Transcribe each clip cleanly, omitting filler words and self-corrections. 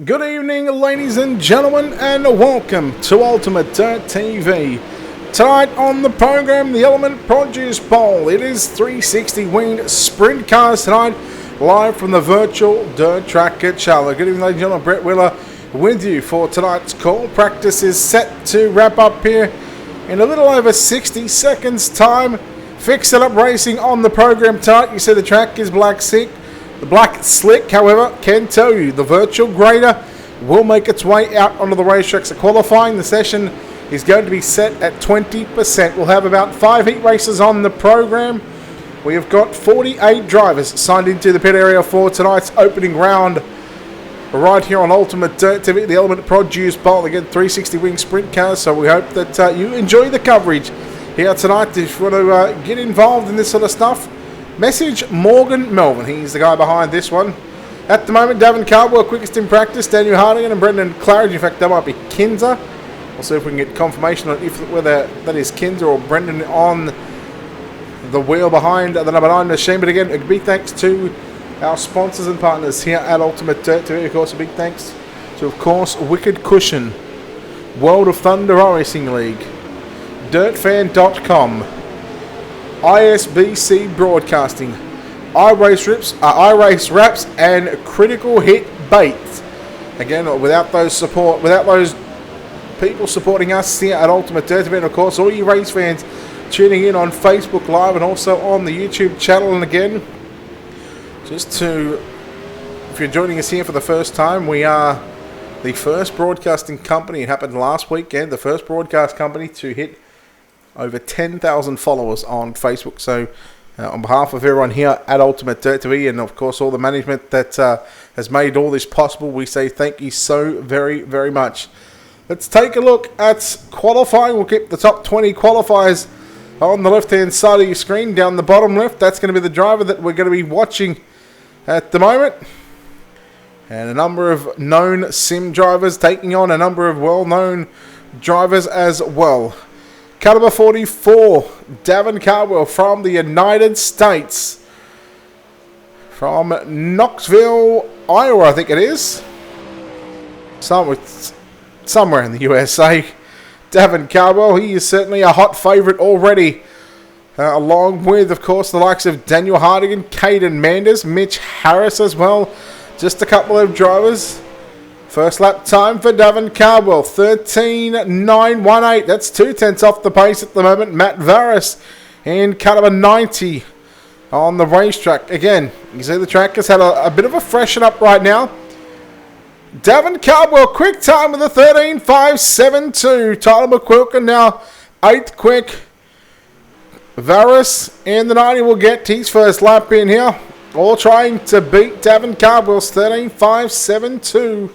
Good evening, ladies and gentlemen, and welcome to Ultimate Dirt TV. Tonight on the program, the Ellement Produce Bowl. It is 360 winged sprint cars tonight, live from the virtual dirt track at Charlotte. Good evening, ladies and gentlemen. Brett Wheeler with you for tonight's call. Practice is set to wrap up here in a little over 60 seconds time. Fix It Up Racing on the program tonight. You see the track is black slick. The black slick, however, can tell you the virtual grader will make its way out onto the racetracks. The qualifying, the session is going to be set at 20%. We'll have about 5 heat races on the program. We have got 48 drivers signed into the pit area for tonight's opening round. Right here on Ultimate Dirt TV, the Ellement Produce Bowl. Again, 360 wing sprint cars, so we hope that you enjoy the coverage here tonight. If you want to get involved in this sort of stuff, message Morgan Melvin. He's the guy behind this one. At the moment, Davin Cardwell quickest in practice. Daniel Hardigan and Brendan Claridge. In fact, that might be Kinzer. We'll see if we can get confirmation on whether that is Kinzer or Brendan on the wheel behind the number 9 machine. But again, a big thanks to our sponsors and partners here at Ultimate Dirt TV. Of course, a big thanks to, of course, Wicked Cushion, World of Thunder Racing League, DirtFan.com, ISBC Broadcasting, iRace Wraps, and Critical Hit Baits. Again, without those people supporting us here at Ultimate Dirt TV, and of course all you race fans tuning in on Facebook Live and also on the YouTube channel. And again, if you're joining us here for the first time, we are the first broadcasting company. It happened last weekend, the first broadcast company to hit over 10,000 followers on Facebook. So on behalf of everyone here at Ultimate Dirt TV and of course all the management that has made all this possible, we say thank you so very, very much. Let's take a look at qualifying. We'll keep the top 20 qualifiers on the left hand side of your screen. Down the bottom left, that's going to be the driver that we're going to be watching at the moment. And a number of known sim drivers taking on a number of well-known drivers as well. Caliber 44, Davin Cardwell from the United States. From Knoxville, Iowa, I think it is. Somewhere in the USA. Davin Cardwell, he is certainly a hot favourite already. Along with, of course, the likes of Daniel Hardigan, Caden Manders, Mitch Harris as well. Just a couple of drivers. First lap time for Davin Cardwell, 13.918. That's 2/10 off the pace at the moment. Matt Varus in caliber 90 on the racetrack. Again, you see the track has had a bit of a freshen up right now. Davin Cardwell, quick time with a 13.572. Tyler McQuilkin now 8th quick. Varus in the 90 will get his first lap in here. All trying to beat Davin Cardwell's 13.572.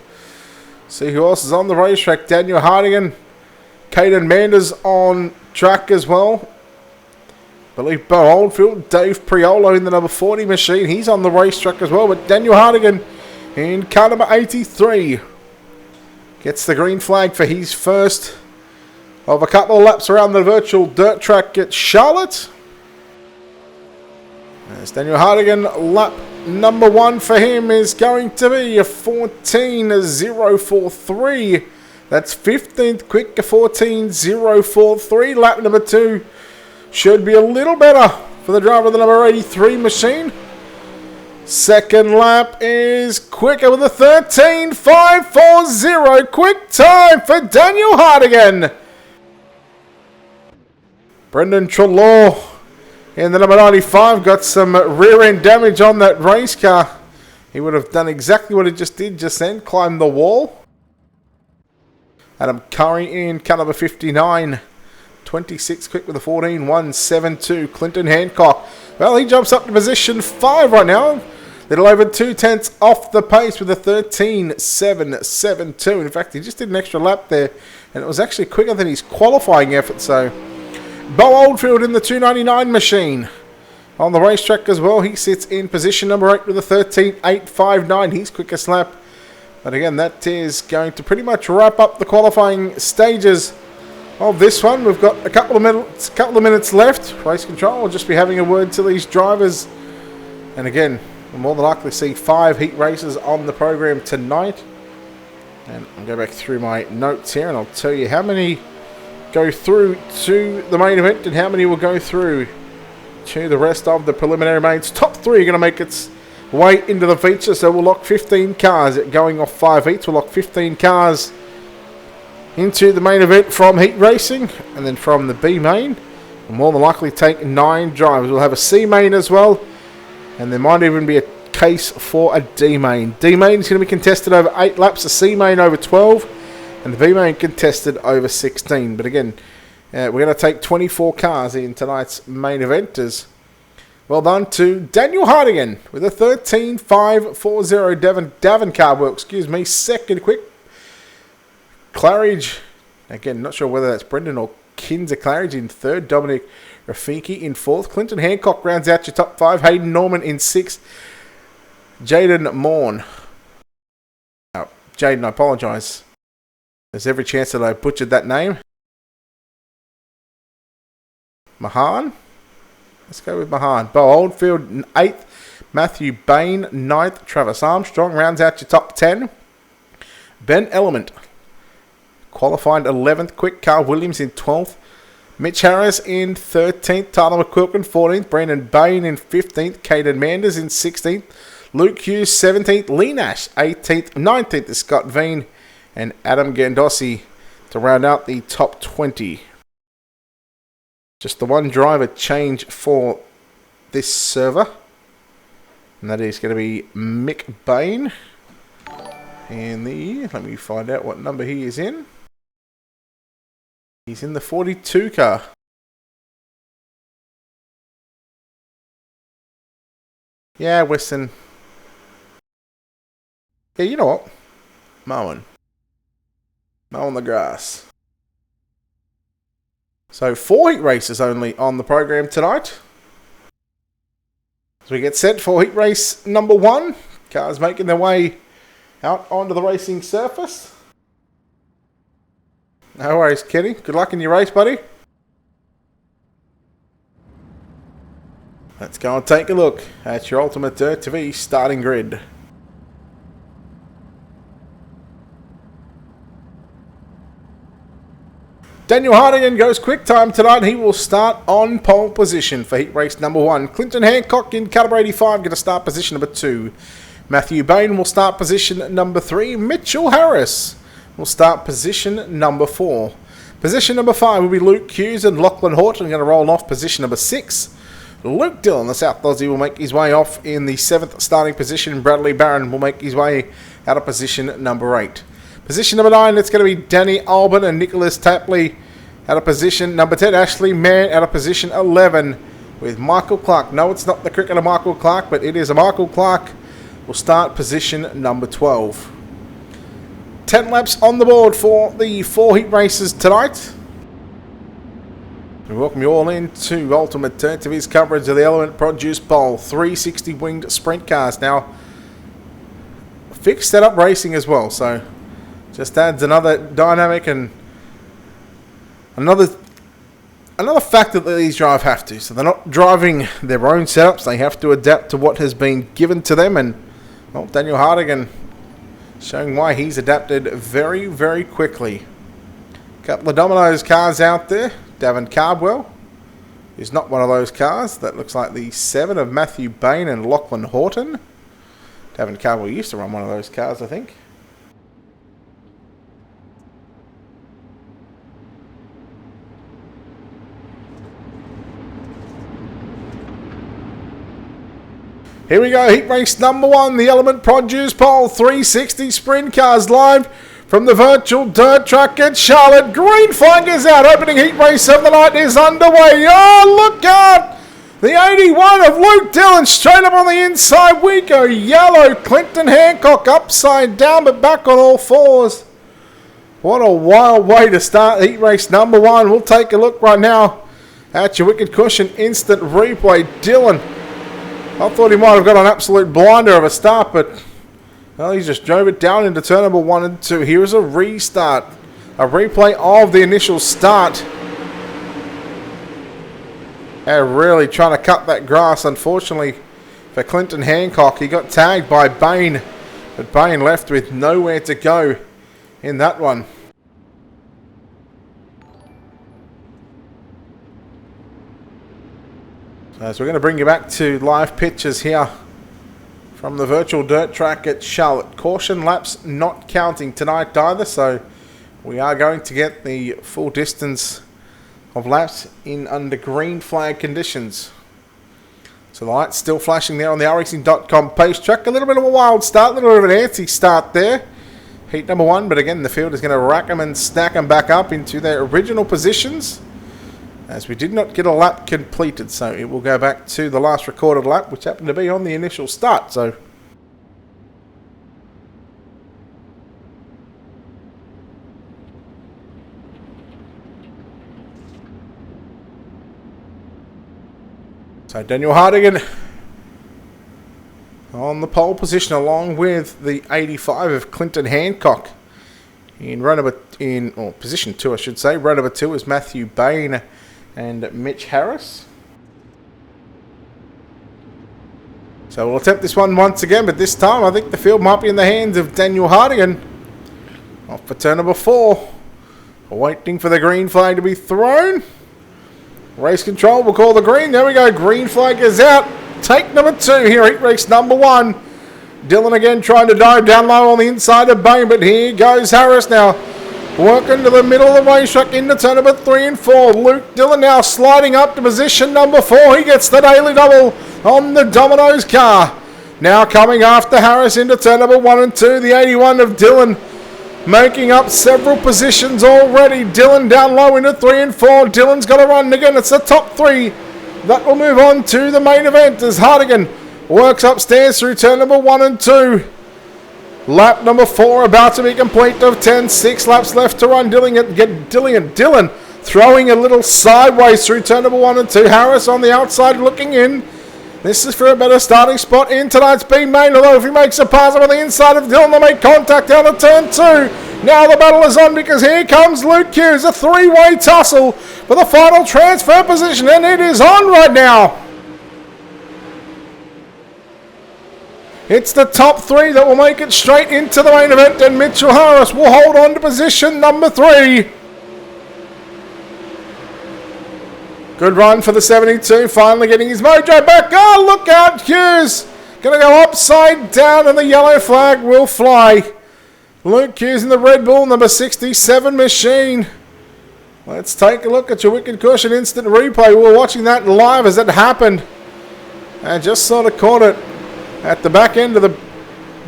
See who else is on the racetrack. Daniel Hardigan, Caden Manders on track as well. I believe Bo Oldfield, Dave Priolo in the number 40 machine. He's on the racetrack as well. But Daniel Hardigan in car number 83 gets the green flag for his first of a couple of laps around the virtual dirt track at Charlotte. As Daniel Hardigan, lap number 1 for him is going to be a 14.043. That's 15th quick, a 14.043. Lap number 2 should be a little better for the driver of the number 83 machine. Second lap is quicker with a 13.540. Quick time for Daniel Hardigan. Brendan Trelaw in the number 95 got some rear end damage on that race car. He would have done exactly what he just did just then, climbed the wall. Adam Curry in car number 59, 26 quick with a 14.172. Clinton Hancock, well, he jumps up to position 5 right now. Little over 2/10 off the pace with a 13.772. In fact, he just did an extra lap there, and it was actually quicker than his qualifying effort. So Bo Oldfield in the 299 machine on the racetrack as well. He sits in position number 8 with a 13.859. His quickest lap. But again, that is going to pretty much wrap up the qualifying stages of this one. We've got a couple of minutes left. Race control will just be having a word to these drivers. And again, we'll more than likely see 5 heat races on the program tonight. And I'll go back through my notes here and I'll tell you how many go through to the main event and how many will go through to the rest of the preliminary mains. Top 3 are going to make its way into the feature, so we'll lock 15 cars going off 5 heats. We'll lock 15 cars into the main event from heat racing, and then from the B main we'll more than likely take 9 drivers. We'll have a C main as well, and there might even be a case for a D main. D main is going to be contested over 8 laps, a C main over 12, and the B main contested over 16. But again, we're going to take 24 cars in tonight's main event. As well done to Daniel Hardigan with a 13.540. Davin Cardwell, excuse me, second quick. Claridge, again, not sure whether that's Brendan or Kinzer Claridge in third. Dominic Rafiki in fourth. Clinton Hancock rounds out your top 5. Hayden Norman in sixth. Jaden Morn. Oh, Jaden, I apologise. There's every chance that I butchered that name. Mahan. Let's go with Mahan. Bo Oldfield 8th. Matthew Bain 9th. Travis Armstrong rounds out your top 10. Ben Ellement qualified 11th. Quick. Carl Williams in 12th. Mitch Harris in 13th. Tyler McQuilkin 14th. Brendan Bain in 15th. Caden Manders in 16th. Luke Hughes 17th. Lee Nash 18th. 19th is Scott Veen. And Adam Gandossi to round out the top 20. Just the one driver change for this server. And that is going to be Mick Bain. And let me find out what number he is in. He's in the 42 car. Yeah, Weston. Yeah, you know what? Mowing the grass. So 4 heat races only on the program tonight. So we get set for heat race number 1. Cars making their way out onto the racing surface. No worries, Kenny. Good luck in your race, buddy. Let's go and take a look at your Ultimate Dirt TV starting grid. Daniel Hardigan goes quick time tonight. He will start on pole position for heat race number 1. Clinton Hancock in caliber 85 going to start position number 2. Matthew Bain will start position number 3. Mitchell Harris will start position number 4. Position number 5 will be Luke Hughes and Lachlan Horton going to roll off position number 6. Luke Dillon, the South Aussie, will make his way off in the 7th starting position. Bradley Barron will make his way out of position number 8. Position number 9, it's going to be Danny Albin and Nicholas Tapley out of position number 10. Ashley Mann out of position 11 with Michael Clark. No, it's not the cricketer Michael Clark, but it is a Michael Clark. Will start position number 12. 10 laps on the board for the 4 heat races tonight. We welcome you all into Ultimate Dirt TV's coverage of the Element Produce Bowl 360 winged sprint cars. Now, fixed setup racing as well, so just adds another dynamic and another factor that these drivers have to. So they're not driving their own setups, they have to adapt to what has been given to them. And well, Daniel Hardigan showing why he's adapted very, very quickly. A couple of Domino's cars out there. Davin Cardwell is not one of those cars. That looks like the 7 of Matthew Bain and Lachlan Horton. Davin Cardwell used to run one of those cars, I think. Here we go, heat race number 1, the Element Produce Bowl 360 Sprint Cars live from the virtual dirt track at Charlotte. Green flag is out, opening heat race of the night is underway. Oh, look out! The 81 of Luke Dillon straight up on the inside. We go yellow. Clinton Hancock upside down but back on all fours. What a wild way to start heat race number 1. We'll take a look right now at your Wicked Cushion instant replay. Dillon, I thought he might have got an absolute blinder of a start, but well, he just drove it down into turn number 1 and 2. Here's a restart, a replay of the initial start. They're really trying to cut that grass. Unfortunately for Clinton Hancock, he got tagged by Bain, but Bain left with nowhere to go in that one. So we're going to bring you back to live pictures here from the virtual dirt track at Charlotte. Caution laps not counting tonight either, so we are going to get the full distance of laps in under green flag conditions. So the light's still flashing there on the iRacing.com pace track. A little bit of a wild start, a little bit of an antsy start there. Heat number 1, but again the field is going to rack them and stack them back up into their original positions, as we did not get a lap completed, so it will go back to the last recorded lap, which happened to be on the initial start. So Daniel Hardigan on the pole position, along with the 85 of Clinton Hancock. In position 2, I should say. Row number 2 is Matthew Bain and Mitch Harris. So we'll attempt this one once again, but this time I think the field might be in the hands of Daniel Hardigan. Off for turn number 4. Waiting for the green flag to be thrown. Race control will call the green. There we go. Green flag is out. Take number 2 here. Heat race number 1. Dylan again trying to dive down low on the inside of Bain, but here goes Harris now. Working to the middle of the racetrack into turn number 3 and 4. Luke Dillon now sliding up to position number 4. He gets the daily double on the Domino's car. Now coming after Harris into turn number 1 and 2. The 81 of Dillon making up several positions already. Dillon down low into 3 and 4. Dillon's got to run again. It's the top 3 that will move on to the main event as Hardigan works upstairs through turn number 1 and 2. Lap number 4 about to be complete of 10. 6 laps left to run. Dillon throwing a little sideways through turn number 1 and 2. Harris on the outside looking in. This is for a better starting spot in tonight's B-Main, although if he makes a pass on the inside of Dillon, they'll make contact down to turn 2. Now the battle is on because here comes Luke Hughes, a 3-way tussle for the final transfer position, and it is on right now. It's the top 3 that will make it straight into the main event, and Mitchell Harris will hold on to position number 3. Good run for the 72, finally getting his mojo back. Oh, look out, Hughes! Going to go upside down and the yellow flag will fly. Luke Hughes in the Red Bull number 67 machine. Let's take a look at your Wicked Cushion instant replay. We were watching that live as it happened. And just sort of caught it at the back end of the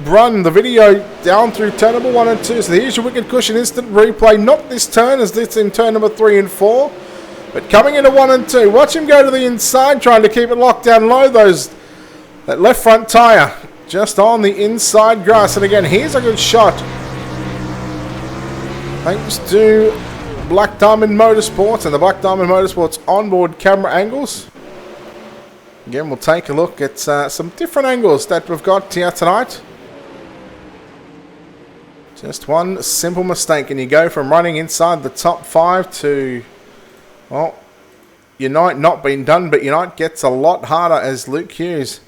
run, the video down through turn number 1 and 2. So here's your Wicked Cushion instant replay. Not this turn, as this in turn number 3 and 4. But coming into 1 and 2, watch him go to the inside, trying to keep it locked down low. That left front tyre just on the inside grass. And again, here's a good shot. Thanks to Black Diamond Motorsports and the Black Diamond Motorsports onboard camera angles. Again, we'll take a look at some different angles that we've got here tonight. Just one simple mistake and you go from running inside the top 5 to... well, Unite not being done, but Unite gets a lot harder as Luke Hughes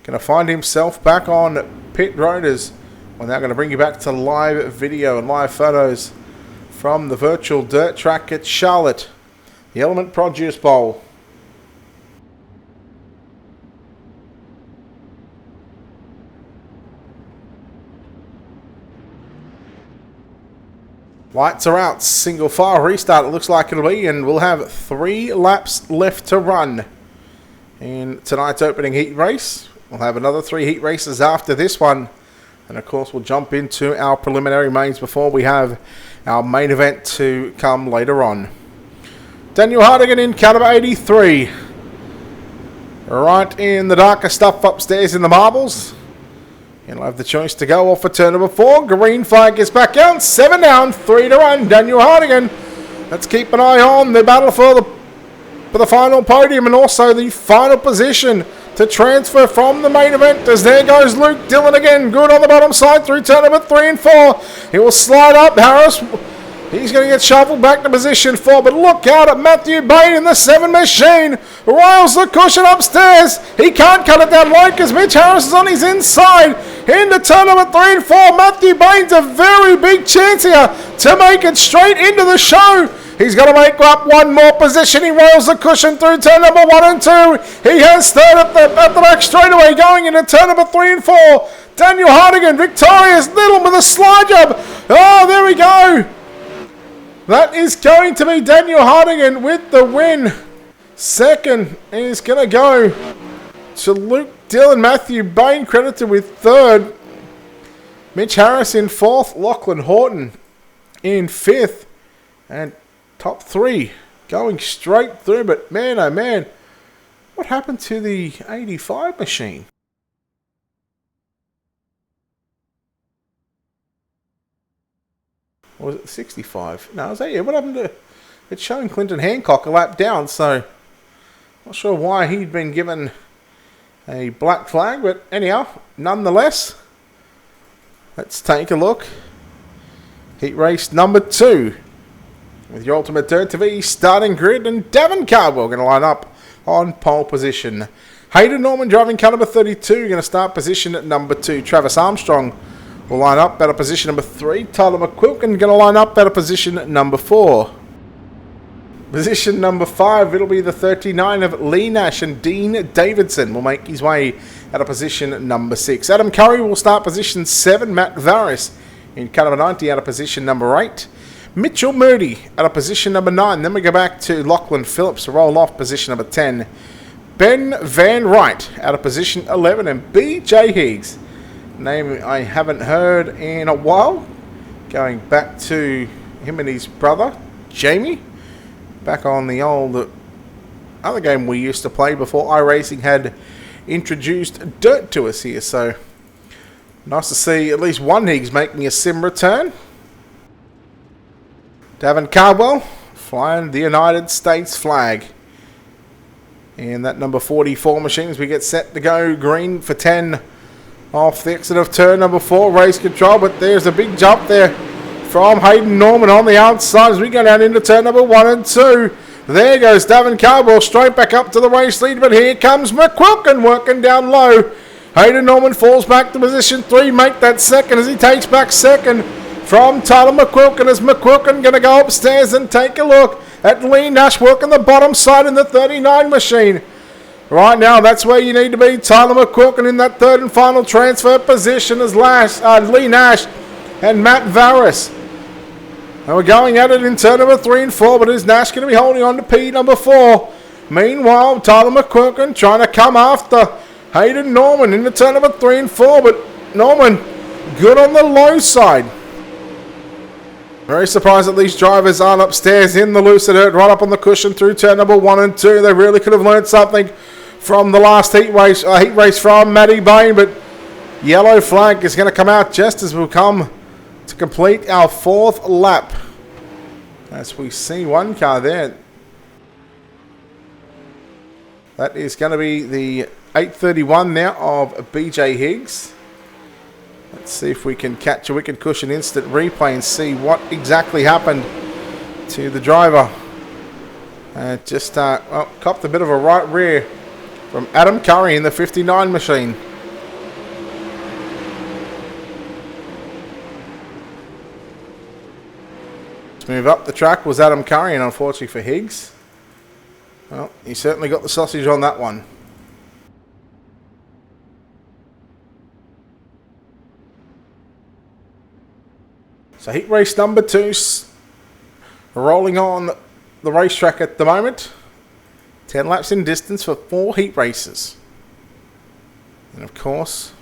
going to find himself back on pit road. As we're now going to bring you back to live video and live photos from the virtual dirt track at Charlotte, the Element Produce Bowl. Lights are out, single file restart it looks like it'll be, and we'll have 3 laps left to run in tonight's opening heat race. We'll have another 3 heat races after this one, and of course we'll jump into our preliminary mains before we have our main event to come later on. Daniel Hardigan in car number 83. Right in the darker stuff upstairs in the marbles. He'll have the choice to go off for turn number 4. Green flag is back out. 7 down, 3 to run. Daniel Hardigan. Let's keep an eye on the battle for the final podium and also the final position to transfer from the main event. As there goes Luke Dillon again. Good on the bottom side through turn number 3 and 4. He will slide up. Harris, he's going to get shuffled back to position 4. But look out at Matthew Bain in the 7 machine. Royals the cushion upstairs. He can't cut it down low because Mitch Harris is on his inside. into turn number 3 and 4. Matthew Bain's a very big chance here to make it straight into the show. He's going to make up one more position. He rolls the cushion through turn number 1 and 2. He has third at the back straightaway going into turn number 3 and 4. Daniel Hardigan victorious. Little with a slide job. Oh, there we go. That is going to be Daniel Hardigan with the win. Second is going to go to Luke Dillon. Matthew Bain credited with third. Mitch Harris in fourth. Lachlan Horton in fifth. And top three going straight through. But man, oh man, what happened to the 85 machine? Or was it 65? No, it was 80. What happened to... It's showing Clinton Hancock a lap down, so... Not sure why he'd been given a black flag, but anyhow, nonetheless, let's take a look. Heat race number 2 with your Ultimate Dirt TV starting grid, and Davin Cardwell going to line up on pole position. Hayden Norman driving car number 32 going to start position at number 2. Travis Armstrong will line up at a position number 3. Tyler McQuilkin going to line up at a position at number 4. Position number 5, it'll be the 39 of Lee Nash, and Dean Davidson will make his way at a position number 6. Adam Curry will start position 7. Matt Varys in car number 90 at a position number 8. Mitchell Moody at a position number 9. Then we go back to Lachlan Phillips to roll off position number 10. Ben Van Wright at a position 11. And BJ Higgs, name I haven't heard in a while, going back to him and his brother, Jamie. Back on the old other game we used to play before iRacing had introduced dirt to us here. So nice to see at least one Higgs making a sim return. Davin Cardwell flying the United States flag. And that number 44 machine as we get set to go green for 10 off the exit of turn number 4. Race control, but there's a big jump there from Hayden Norman on the outside as we go down into turn number 1 and 2. There goes Davin Cardwell straight back up to the race lead, but here comes McQuilkin working down low. Hayden Norman falls back to position 3, make that second as he takes back second from Tyler McQuilkin, as McQuilkin going to go upstairs and take a look at Lee Nash working the bottom side in the 39 machine. Right now, that's where you need to be. Tyler McQuilkin in that third and final transfer position as Lee Nash and Matt Varys. And we're going at it in turn number 3 and 4, but is Nash going to be holding on to P number 4? Meanwhile, Tyler McQuilkin trying to come after Hayden Norman in the turn number 3 and 4, but Norman good on the low side. Very surprised that these drivers aren't upstairs in the loose dirt, right up on the cushion through turn number 1 and 2. They really could have learned something from the last heat race from Matty Bain, but yellow flag is going to come out just as we come to complete our 4th lap. As we see one car there. That is going to be the 831 now of BJ Higgs. Let's see if we can catch a wicked cushion instant replay and see what exactly happened to the driver. Just copped a bit of a right rear from Adam Curry in the 59 machine. Let's move up the track was Adam Curry, and unfortunately for Higgs, well, he certainly got the sausage on that one. So heat race number 2, rolling on the racetrack at the moment. 10 laps in distance for 4 heat races. And of course,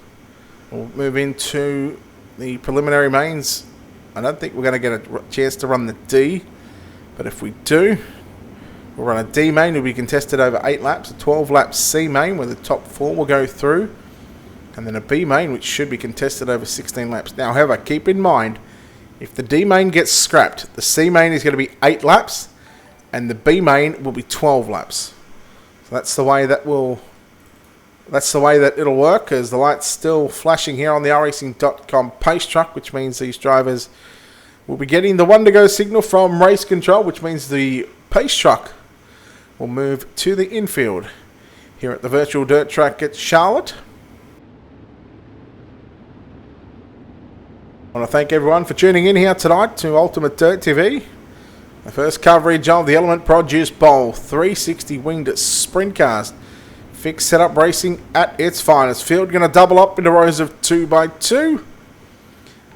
we'll move into the preliminary mains. I don't think we're going to get a chance to run the D, but if we do, we'll run a D main. Will be contested over 8 laps, a 12 lap C main where the top 4 will go through, and then a B main which should be contested over 16 laps. Now, however, keep in mind, if the D main gets scrapped, the C main is going to be 8 laps, and the B main will be 12 laps. So that's the way that it'll work, as the light's still flashing here on the iRacing.com pace truck, which means these drivers will be getting the 1 to go signal from race control, which means the pace truck will move to the infield here at the virtual dirt track at Charlotte. I want to thank everyone for tuning in here tonight to Ultimate Dirt TV. The first coverage of the Element Produce Bowl, 360 winged sprint cars. Fixed setup racing at its finest. Field going to double up into rows of 2x2.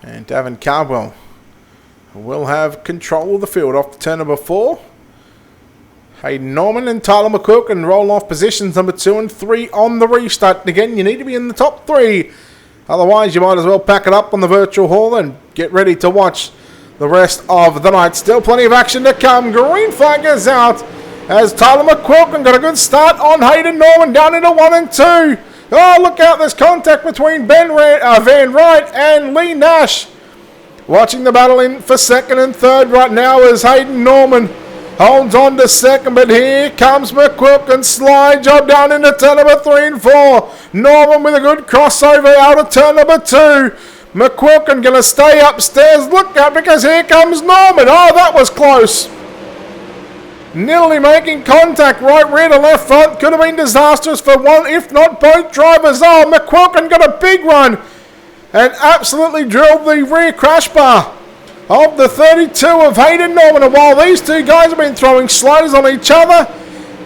And Davin Cardwell will have control of the field off to turn number 4. Hayden Norman and Tyler McCook and roll off positions number 2 and 3 on the restart. And again, you need to be in the top 3. Otherwise, you might as well pack it up on the virtual hall and get ready to watch the rest of the night. Still plenty of action to come. Green flag is out as Tyler McQuilkin got a good start on Hayden Norman down into 1 and 2. Oh, look out. There's contact between Van Wright and Lee Nash. Watching the battle in for second and third right now as Hayden Norman holds on to second, but here comes McQuilkin. Slide job down into turn number 3 and 4. Norman with a good crossover out of turn number 2. McQuilkin going to stay upstairs. Look out because here comes Norman. Oh, that was close. Nearly making contact right rear to left front. Could have been disastrous for one, if not both drivers. Oh, McQuilkin got a big run and absolutely drilled the rear crash bar of the 32 of Hayden Norman. And while these two guys have been throwing sliders on each other,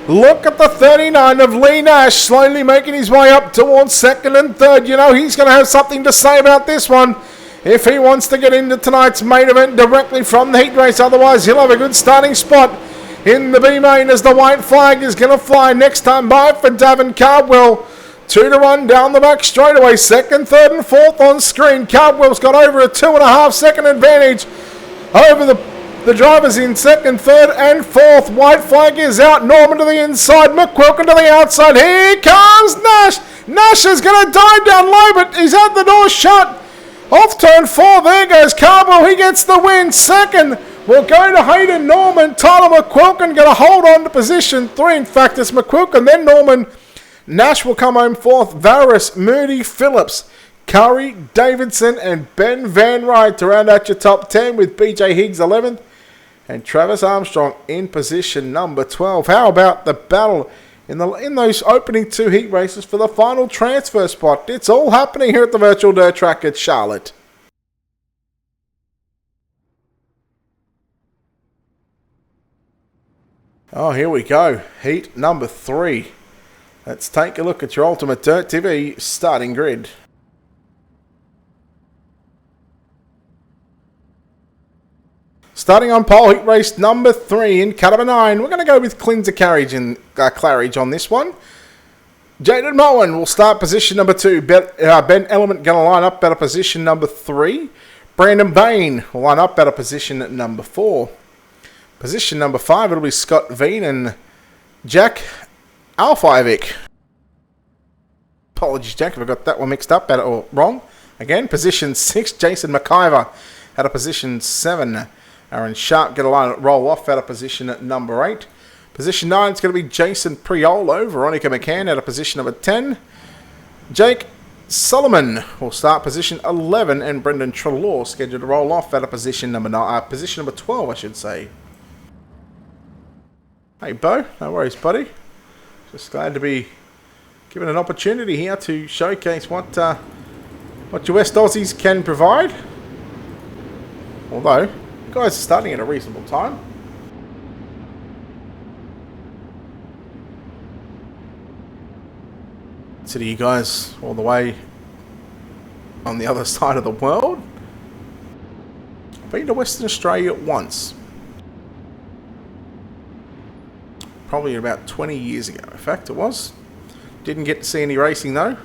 look at the 39 of Lee Nash slowly making his way up towards second and third. You know, he's going to have something to say about this one if he wants to get into tonight's main event directly from the heat race. Otherwise, he'll have a good starting spot in the B main as the white flag is going to fly next time by for Davin Cardwell. 2 to run down the back straightaway. Second, third, and fourth on screen. Cardwell's got over a 2.5 second advantage over the drivers in second, third, and fourth. White flag is out. Norman to the inside. McQuilkin to the outside. Here comes Nash. Nash is going to dive down low, but he's had the door shut. Off turn 4. There goes Cardwell. He gets the win. Second will go to Hayden Norman. Tyler McQuilkin going to hold on to position 3. In fact, it's McQuilkin, then Norman. Nash will come home 4th. Varus, Moody, Phillips, Curry, Davidson, and Ben Van Wright to round out your top 10 with BJ Higgs 11th and Travis Armstrong in position number 12. How about the battle in those opening 2 heat races for the final transfer spot? It's all happening here at the Virtual Dirt Track at Charlotte. Oh, here we go. Heat number 3. Let's take a look at your Ultimate Dirt TV starting grid. Starting on pole, heat race number 3 in car number 9. We're going to go with Cleanser Claridge on this one. Jaden Moen will start position number 2. Ben Ellement going to line up at a position number 3. Brandon Bain will line up at a position at number 4. Position number 5, it'll be Scott Veen and Jack Alfivic. Apologies, Jack, if I got that one mixed up or wrong. Again, position 6, Jason McIver at a position 7. Aaron Sharp get a line roll off at a position at number 8. Position 9 is going to be Jason Priolo. Veronica McCann at a position number 10. Jake Solomon will start position 11, and Brendan Trelaw scheduled to roll off at a position number 12, I should say. Hey, Bo, no worries, buddy. Just glad to be given an opportunity here to showcase what your West Aussies can provide. Although, you guys are starting at a reasonable time. So to you guys all the way on the other side of the world. I've been to Western Australia once. Probably about 20 years ago. In fact, it was. Didn't get to see any racing though.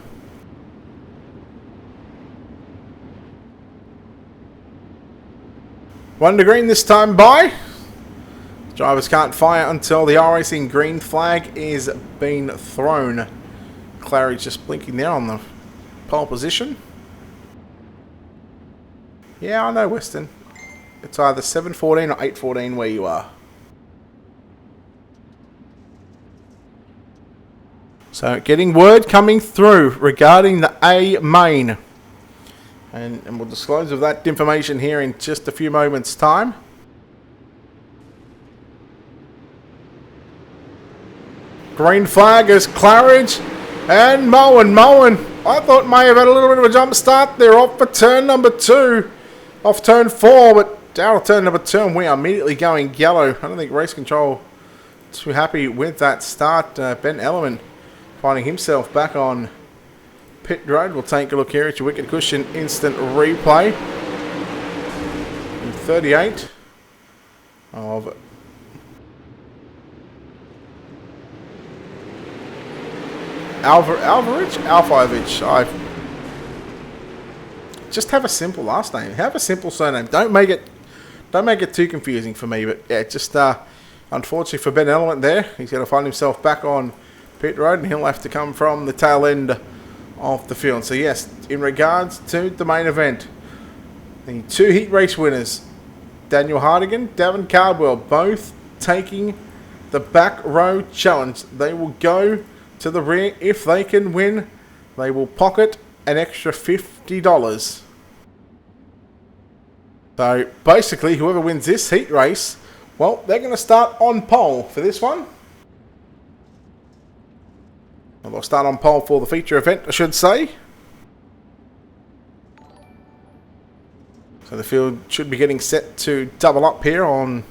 One to green this time by. Drivers can't fire until the iRacing green flag is being thrown. Clary's just blinking there on the pole position. Yeah, I know Western. It's either 7:14 or 8:14 where you are. So getting word coming through regarding the A main. And we'll disclose of that information here in just a few moments' time. Green flag is Claridge and Moen. I thought may have had a little bit of a jump start there off for turn number 2. Off turn 4, but down to turn number 2, and we are immediately going yellow. I don't think race control too happy with that start. Ben Ellement finding himself back on pit road. We'll take a look here at your wicked cushion instant replay. In 38 of Alfovich. I just have a simple last name. Have a simple surname. Don't make it too confusing for me. But yeah, just unfortunately for Ben Ellement there, he's going to find himself back on pit road, and he'll have to come from the tail end of the field. So yes, in regards to the main event, the 2 heat race winners, Daniel Hardigan, Davin Cardwell, both taking the back row challenge. They will go to the rear. If they can win, they will pocket an extra $50. So basically, whoever wins this heat race, well, they're going to start on pole for this one. Well, they'll start on pole for the feature event, I should say. So the field should be getting set to double up here on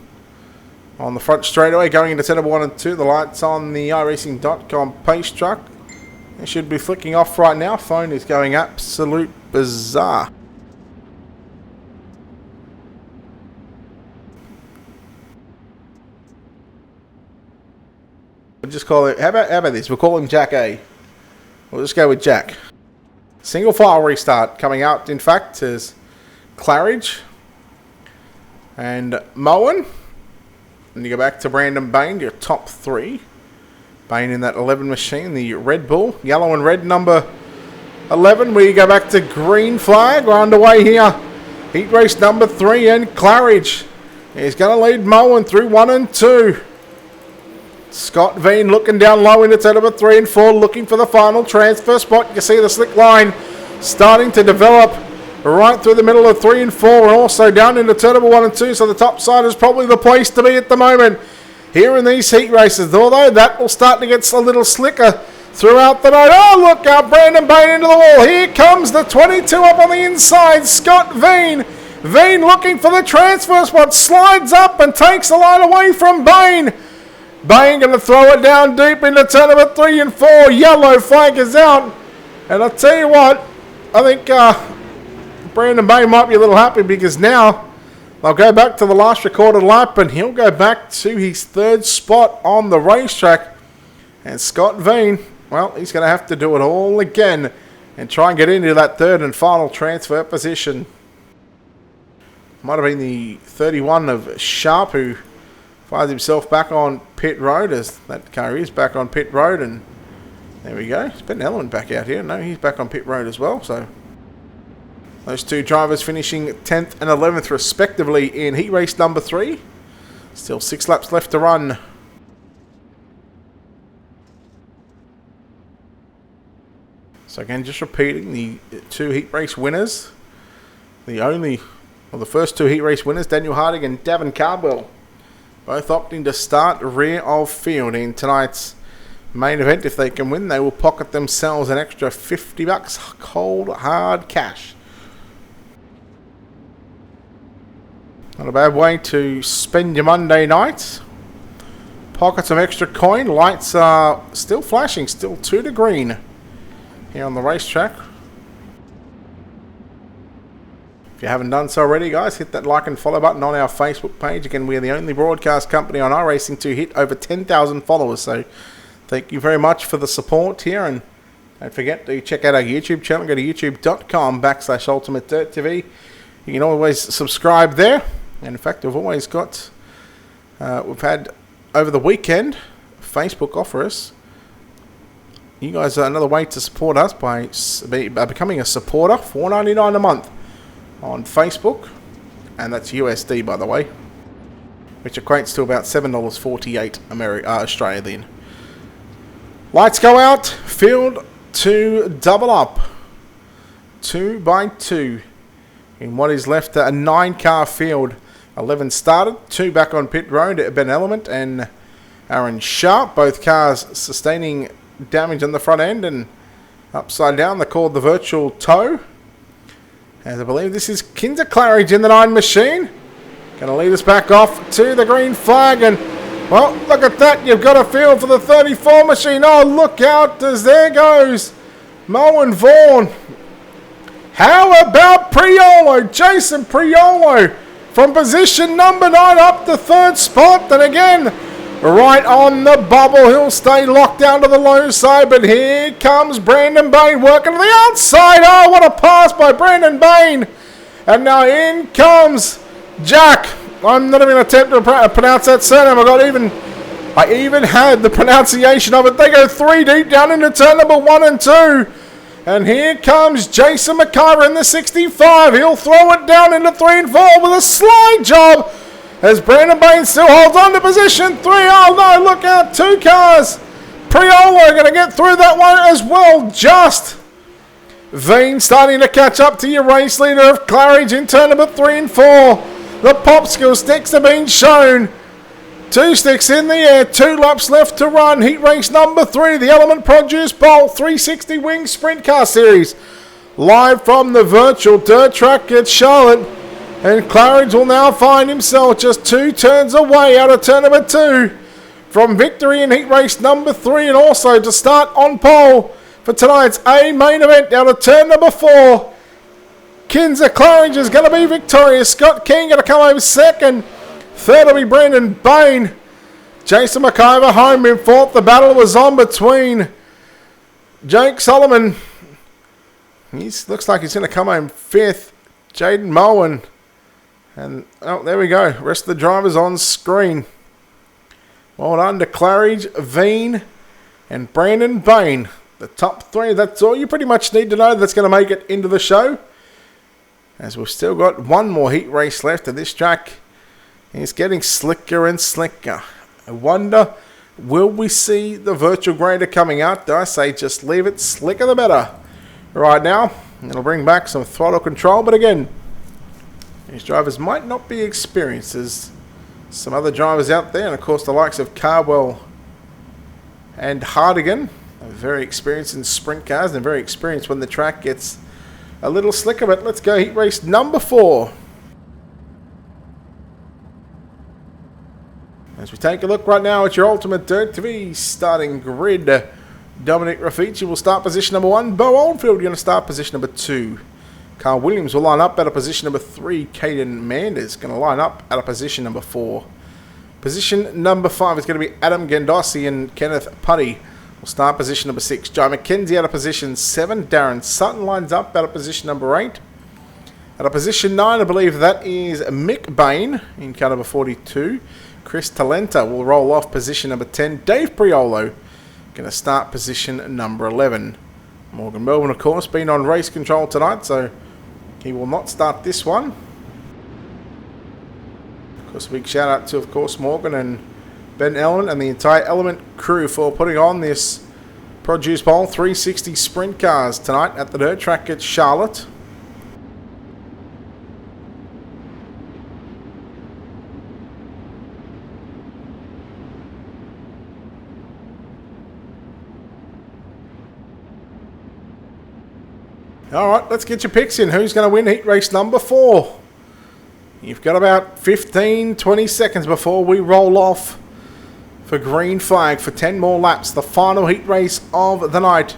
the front straightaway, going into turn 1 and 2. The lights on the iRacing.com pace truck. It should be flicking off right now. Phone is going absolute bizarre. We'll just call it, how about this? We'll call him Jack A. We'll just go with Jack. Single file restart coming out, in fact, is Claridge and Moen. And you go back to Brandon Bain, your top 3. Bain in that 11 machine, the Red Bull, yellow and red number 11. We go back to green flag. We're underway here. Heat race number 3, and Claridge is going to lead Moen through 1 and 2. Scott Veen looking down low into turn number 3 and 4, looking for the final transfer spot. You can see the slick line starting to develop right through the middle of 3 and 4, and also down into turn number 1 and 2. So the top side is probably the place to be at the moment here in these heat races. Although that will start to get a little slicker throughout the night. Oh, look out, Brandon Bain into the wall. Here comes the 22 up on the inside, Scott Veen. Veen looking for the transfer spot, slides up and takes the line away from Bain. Bain going to throw it down deep into turn number 3 and 4. Yellow flag is out. And I'll tell you what, I think Brandon Bain might be a little happy, because now they'll go back to the last recorded lap and he'll go back to his 3rd spot on the racetrack. And Scott Veen, well, he's going to have to do it all again and try and get into that 3rd and final transfer position. Might have been the 31 of Sharp who finds himself back on pit road, as that car is back on pit road, and there we go. It's Ben Ellen back out here. No, he's back on pit road as well. So those 2 drivers finishing 10th and 11th respectively in heat race number 3. Still 6 laps left to run. So again, just repeating, the 2 heat race winners. The first 2 heat race winners, Daniel Harding and Davin Cardwell, both opting to start rear of field in tonight's main event. If they can win, they will pocket themselves an extra $50, cold hard cash. Not a bad way to spend your Monday night. Pocket some extra coin. Lights are still flashing, still 2 to green here on the racetrack. If you haven't done so already, guys, hit that like and follow button on our Facebook page. Again, we are the only broadcast company on iRacing to hit over 10,000 followers. So thank you very much for the support here. And don't forget to check out our YouTube channel. Go to youtube.com/UltimateDirtTV. You can always subscribe there. And in fact, we've always got, we've had over the weekend, Facebook offer us. You guys, another way to support us by becoming a supporter, $4.99 a month on Facebook, and that's USD, by the way, which equates to about $7.48 Australian. Lights go out, field to double up, 2 by 2 in what is left a 9-car field. 11 started, 2 back on pit road, Ben Ellement and Aaron Sharp, both cars sustaining damage on the front end and upside down. They're called the virtual toe. As I believe this is Kinder Claridge in the 9 machine. Going to lead us back off to the green flag. And, well, look at that. You've got a feel for the 34 machine. Oh, look out as there goes Mo and Vaughan. How about Priolo? Jason Priolo from position number 9 up the 3rd spot. And again, right on the bubble. He'll stay locked down to the low side. But here comes Brandon Bain working to the outside. Oh, what a pass by Brandon Bain. And now in comes Jack. I'm not even going to attempt to pronounce that surname. I even had the pronunciation of it. They go 3 deep down into turn number 1 and 2. And here comes Jason McIver in the 65. He'll throw it down into 3 and 4 with a slide job as Brandon Bain still holds on to position 3. Oh no, look out, 2 cars. Priolo going to get through that one as well, just. Veen starting to catch up to your race leader of Claridge in turn number 3 and 4. The popsicle sticks are being shown. 2 sticks in the air, 2 laps left to run. Heat race number 3, the Element Produce Bowl 360 Wing Sprint Car Series. Live from the virtual dirt track at Charlotte. And Claridge will now find himself just 2 turns away out of turn number 2 from victory in heat race number 3, and also to start on pole for tonight's A main event out of turn number 4. Kinder Claridge is going to be victorious. Scott King going to come home second. Third will be Brandon Bain. Jason McIver home in 4th. The battle was on between Jake Solomon. He looks like he's going to come home 5th. Jaden Moen. And, oh, there we go. Rest of the drivers on screen. Well done to Claridge, Veen, and Brandon Bain. The top 3. That's all you pretty much need to know that's going to make it into the show. As we've still got one more heat race left of this track. It's getting slicker and slicker. I wonder, will we see the virtual grader coming out? Do I say just leave it slicker the better? Right now, it'll bring back some throttle control. But again, these drivers might not be experienced as some other drivers out there. And of course, the likes of Carwell and Hardigan are very experienced in sprint cars and very experienced when the track gets a little slicker. But let's go heat race number 4. As we take a look right now at your Ultimate Dirt TV starting grid, Dominic Raffici will start position number 1. Bo Oldfield going to start position number 2. Carl Williams will line up at a position number 3. Caden Manders going to line up at a position number 4. Position number 5 is going to be Adam Gendossi, and Kenneth Putty will start position number 6. Jai McKenzie at a position 7. Darren Sutton lines up at a position number 8. At a position 9, I believe that is Mick Bain in car number 42. Chris Talenta will roll off position number 10. Dave Priolo going to start position number 11. Morgan Melbourne, of course, been on race control tonight, so he will not start this one. Of course, a big shout out to, of course, Morgan and Ben Ellen and the entire Element crew for putting on this Produce Bowl 360 Sprint Cars tonight at the dirt track at Charlotte. Alright, let's get your picks in. Who's going to win heat race number 4? You've got about 15-20 seconds before we roll off for green flag for 10 more laps. The final heat race of the night.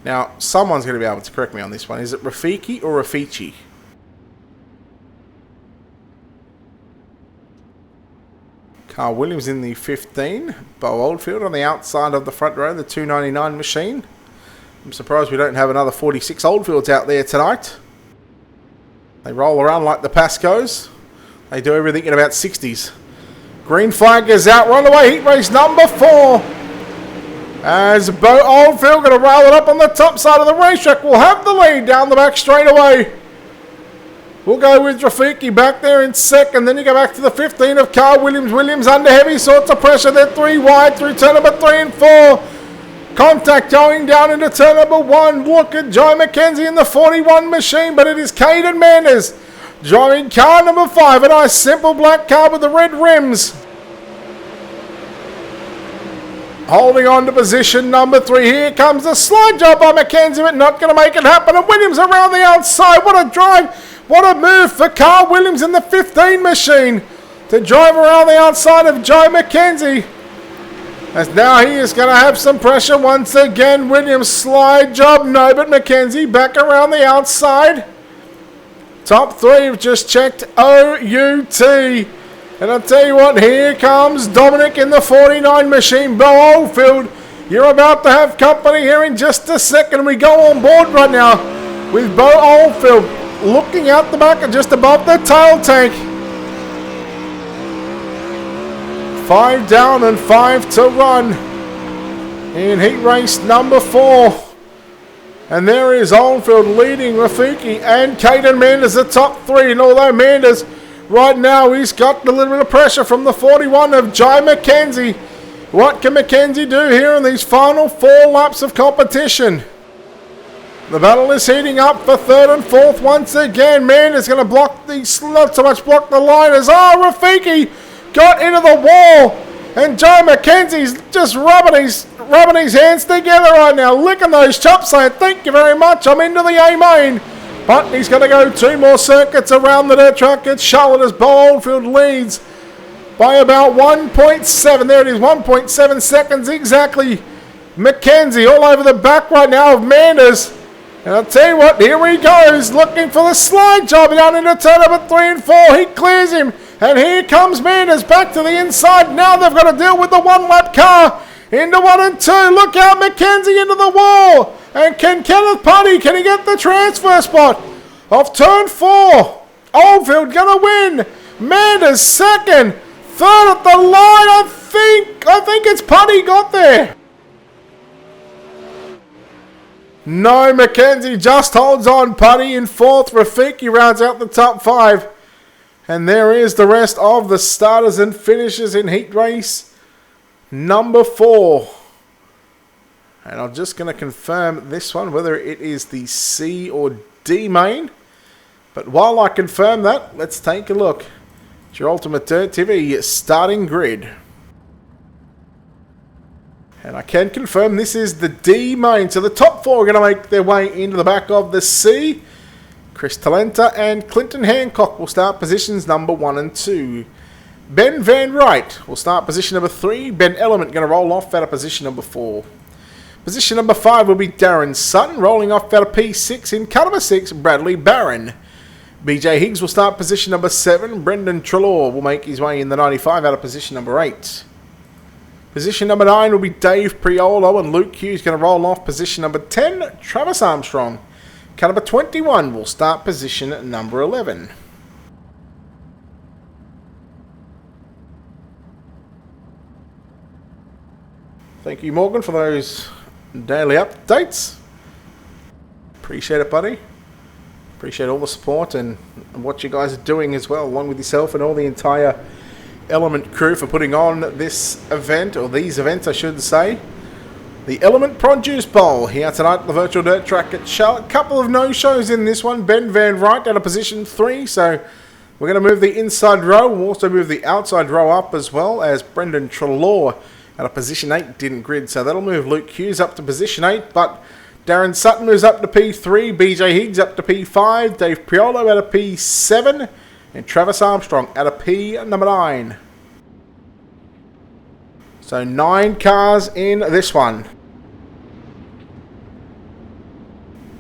Now, someone's going to be able to correct me on this one. Is it Rafiki or Raffici? Carl Williams in the 15. Bo Oldfield on the outside of the front row, the 299 machine. I'm surprised we don't have another 46 Oldfields out there tonight. They roll around like the Pascos. They do everything in about 60s. Green flag is out. We're on the way. Heat race number 4. As Bo Oldfield going to roll it up on the top side of the racetrack. We'll have the lead down the back straightaway. We'll go with Rafiki back there in second. Then you go back to the 15 of Carl Williams. Williams under heavy sorts of pressure. They're 3 wide through turn number 3 and 4. Contact going down into turn number 1. Look at Jai McKenzie in the 41 machine. But it is Caden Manders driving car number 5. A nice simple black car with the red rims. Holding on to position number 3. Here comes the slide job by Mackenzie, but not going to make it happen. And Williams around the outside. What a drive. What a move for Carl Williams in the 15 machine to drive around the outside of Joe Mackenzie. As now he is going to have some pressure once again. Williams slide job. No, but Mackenzie back around the outside. Top 3 have just checked OUT. And I'll tell you what, here comes Dominic in the 49 machine. Bo Oldfield, you're about to have company here in just a second. We go on board right now with Bo Oldfield looking out the back and just above the tail tank. 5 down and 5 to run in heat race number 4. And there is Oldfield leading Rafiki and Caden Manders, the top 3. And although Manders right now, he's got a little bit of pressure from the 41 of Jai Mackenzie. What can Mackenzie do here in these final 4 laps of competition? The battle is heating up for 3rd and 4th once again. Man is going to block the, not so much block the line as, Rafiki got into the wall. And Jai Mackenzie's just rubbing his hands together right now, licking those chops, saying, thank you very much, I'm into the A-main. But he's going to go 2 more circuits around the dirt track. It's Charlotte as Bo Oldfield leads by about 1.7. There it is, 1.7 seconds exactly. Mackenzie all over the back right now of Manders. And I'll tell you what, here he goes, looking for the slide job down into turn number 3 and 4. He clears him. And here comes Manders back to the inside. Now they've got to deal with the 1-lap car. Into 1 and 2. Look out, Mackenzie into the wall. And can Kenneth Putty, can he get the transfer spot? Off turn 4. Oldfield going to win. Manders second. 3rd at the line. I think it's Putty got there. No, Mackenzie just holds on. Putty in 4th. Rafiki rounds out the top 5. And there is the rest of the starters and finishers in heat race number 4. And I'm just going to confirm this one, whether it is the C or D main. But while I confirm that, let's take a look at your Ultimate Dirt TV starting grid. And I can confirm this is the D main. So the top 4 are going to make their way into the back of the C. Chris Talenta and Clinton Hancock will start positions number 1 and 2. Ben Van Wright will start position number 3. Ben Element going to roll off out of position number 4. Position number 5 will be Darren Sutton, rolling off out of P6 in car number 6, Bradley Barron. BJ Higgs will start position number 7. Brendan Trelaw will make his way in the 95 out of position number 8. Position number 9 will be Dave Priolo, and Luke Hughes going to roll off position number 10. Travis Armstrong. Car number 21 will start position number 11. Thank you, Morgan, for those daily updates. Appreciate it, buddy. Appreciate all the support and what you guys are doing as well, along with yourself and all the entire Element crew for putting on this event, or these events, I should say. The Element Produce Bowl here tonight at the virtual dirt track at Charlotte. A couple of no-shows in this one. Ben Van Wright out of position 3, so we're going to move the inside row. We'll also move the outside row up as well, as Brendan Trelaw out of position 8 didn't grid. So that'll move Luke Hughes up to position 8, but Darren Sutton moves up to P3, BJ Higgs up to P5, Dave Priolo out of P7, and Travis Armstrong out of P number 9. So 9 cars in this one.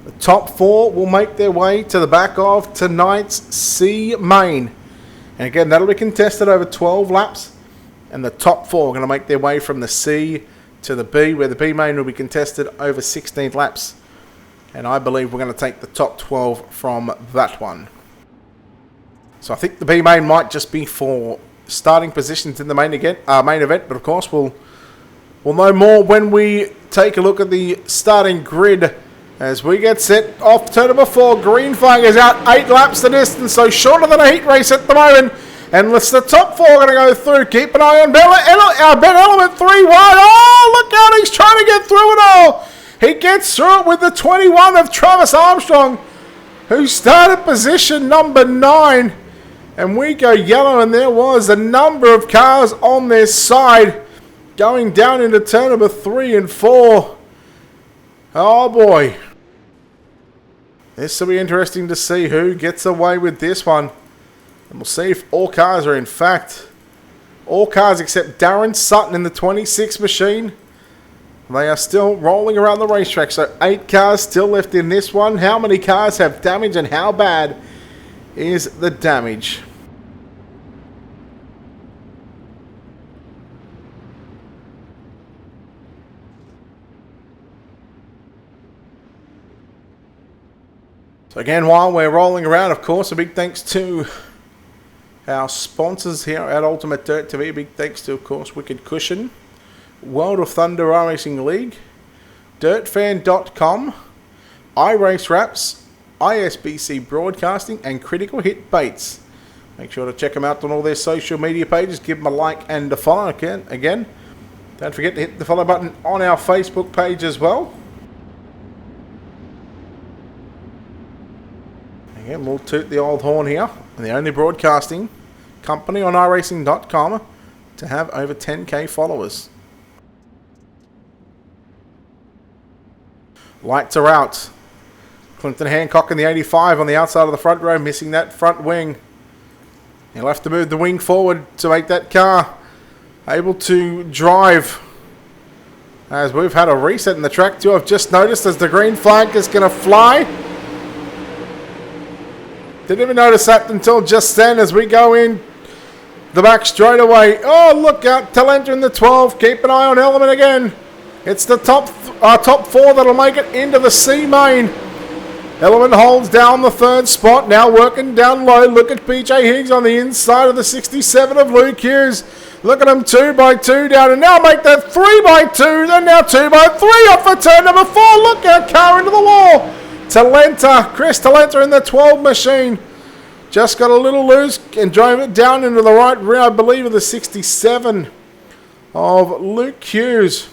The top 4 will make their way to the back of tonight's C main. And again, that'll be contested over 12 laps. And the top 4 are going to make their way from the C to the B, where the B main will be contested over 16 laps. And I believe we're going to take the top 12 from that one. So I think the B main might just be for starting positions in the main event, but of course we'll know more when we take a look at the starting grid as we get set off turn number 4. Green flag is out 8 laps the distance, so shorter than a heat race at the moment. And the top 4 are going to go through. Keep an eye on Ben Element 3 wide. Oh, look out, he's trying to get through it all. He gets through it with the 21 of Travis Armstrong, who started position number 9. And we go yellow, and there was a number of cars on their side. going down into turn number 3 and 4. Oh boy. This will be interesting to see who gets away with this one. And we'll see if all cars are in fact, all cars except Darren Sutton in the 26 machine. They are still rolling around the racetrack. So 8 cars still left in this one. How many cars have damage and how bad is the damage? So again, while we're rolling around, of course, a big thanks to our sponsors here at Ultimate Dirt TV. Big thanks to, of course, Wicked Cushion, World of Thunder Racing League, DirtFan.com, iRace Wraps, ISBC Broadcasting, and Critical Hit Baits. Make sure to check them out on all their social media pages. Give them a like and a follow. Again, don't forget to hit the follow button on our Facebook page as well. Again, we'll toot the old horn here. And the only broadcasting company on iRacing.com to have over 10k followers. Lights are out. Clinton Hancock in the 85 on the outside of the front row, missing that front wing. He'll have to move the wing forward to make that car able to drive. As we've had a reset in the track too, I've just noticed as the green flag is going to fly. Didn't even notice that until just then as we go in the back straight away. Oh, look out. Talenta in the 12. Keep an eye on Ellement again. It's the top 4 that'll make it into the C main. Ellement holds down the 3rd spot. Now working down low. Look at PJ Higgs on the inside of the 67 of Luke Hughes. Look at him 2x2 down. And now make that 3x2. Then now 2x3 off for turn number 4. Look out. Car into the wall. Talenta. Chris Talenta in the 12 machine. Just got a little loose and drove it down into the right rear, I believe, of the 67 of Luke Hughes.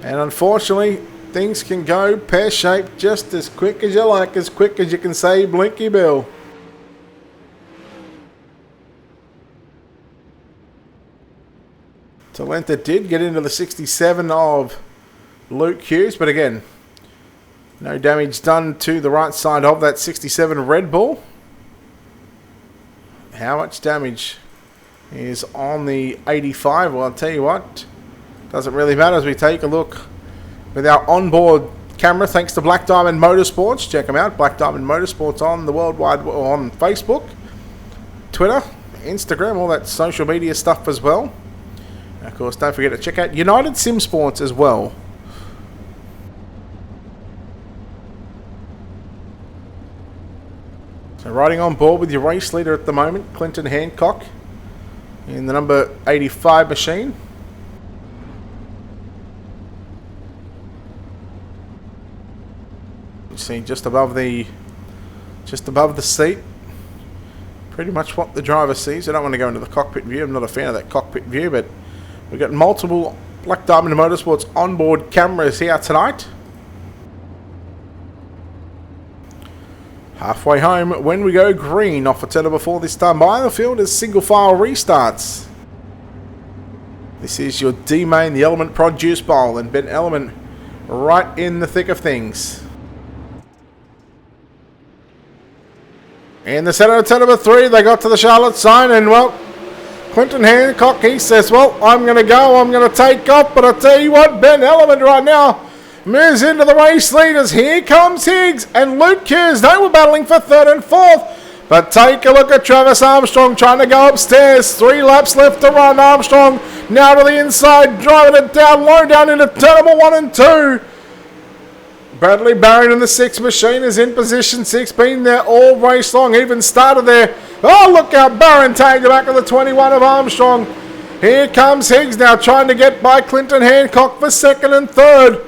And unfortunately, things can go pear-shaped just as quick as you like, as quick as you can say Blinky Bill. Talenta did get into the 67 of Luke Hughes, but again, no damage done to the right side of that 67 Red Bull. How much damage is on the 85? Well, I'll tell you what, doesn't really matter as we take a look with our onboard camera, thanks to Black Diamond Motorsports. Check them out, Black Diamond Motorsports on the worldwide, on Facebook, Twitter, Instagram, all that social media stuff as well. And of course, don't forget to check out United Sim Sports as well. So riding on board with your race leader at the moment, Clinton Hancock, in the number 85 machine. You see just above the seat, pretty much what the driver sees. I don't want to go into the cockpit view. I'm not a fan of that cockpit view, but we've got multiple Black Diamond Motorsports onboard cameras here tonight. Halfway home when we go green off a turn number 4 this time by the field as single file restarts. This is your D main, the Ellement Produce Bowl, and Ben Ellement right in the thick of things. In the center of turn number 3, they got to the Charlotte sign, and well, Clinton Hancock, he says, well, I'm going to go, I'm going to take off, but I tell you what, Ben Ellement right now moves into the race leaders. Here comes Higgs and Luke Hughes. They were battling for 3rd and 4th. But take a look at Travis Armstrong trying to go upstairs. 3 laps left to run. Armstrong now to the inside, driving it down low, down into turn number 1 and 2. Bradley Barron in the 6 machine is in position 6, been there all race long, even started there. Oh, look out, Barron tagged the back of the 21 of Armstrong. Here comes Higgs now trying to get by Clinton Hancock for 2nd and 3rd.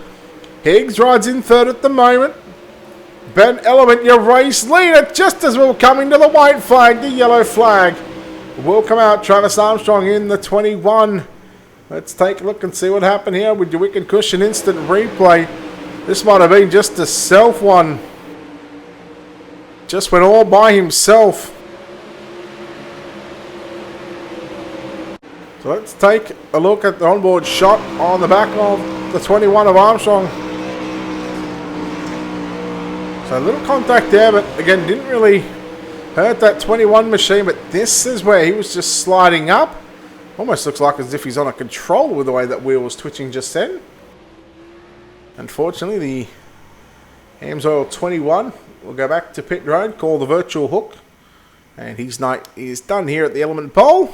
Higgs rides in 3rd at the moment. Ben Ellement, your race leader, just as we were coming to the white flag, the yellow flag will come out. Travis Armstrong in the 21. Let's take a look and see what happened here with your Wicked Cushion instant replay. This might have been just a self one. Just went all by himself. So let's take a look at the onboard shot on the back of the 21 of Armstrong. So a little contact there, but again, didn't really hurt that 21 machine. But this is where he was just sliding up. Almost looks like as if he's on a control with the way that wheel was twitching just then. Unfortunately, the Amsoil 21 will go back to pit road, call the virtual hook. And his night is done here at the Element Bowl.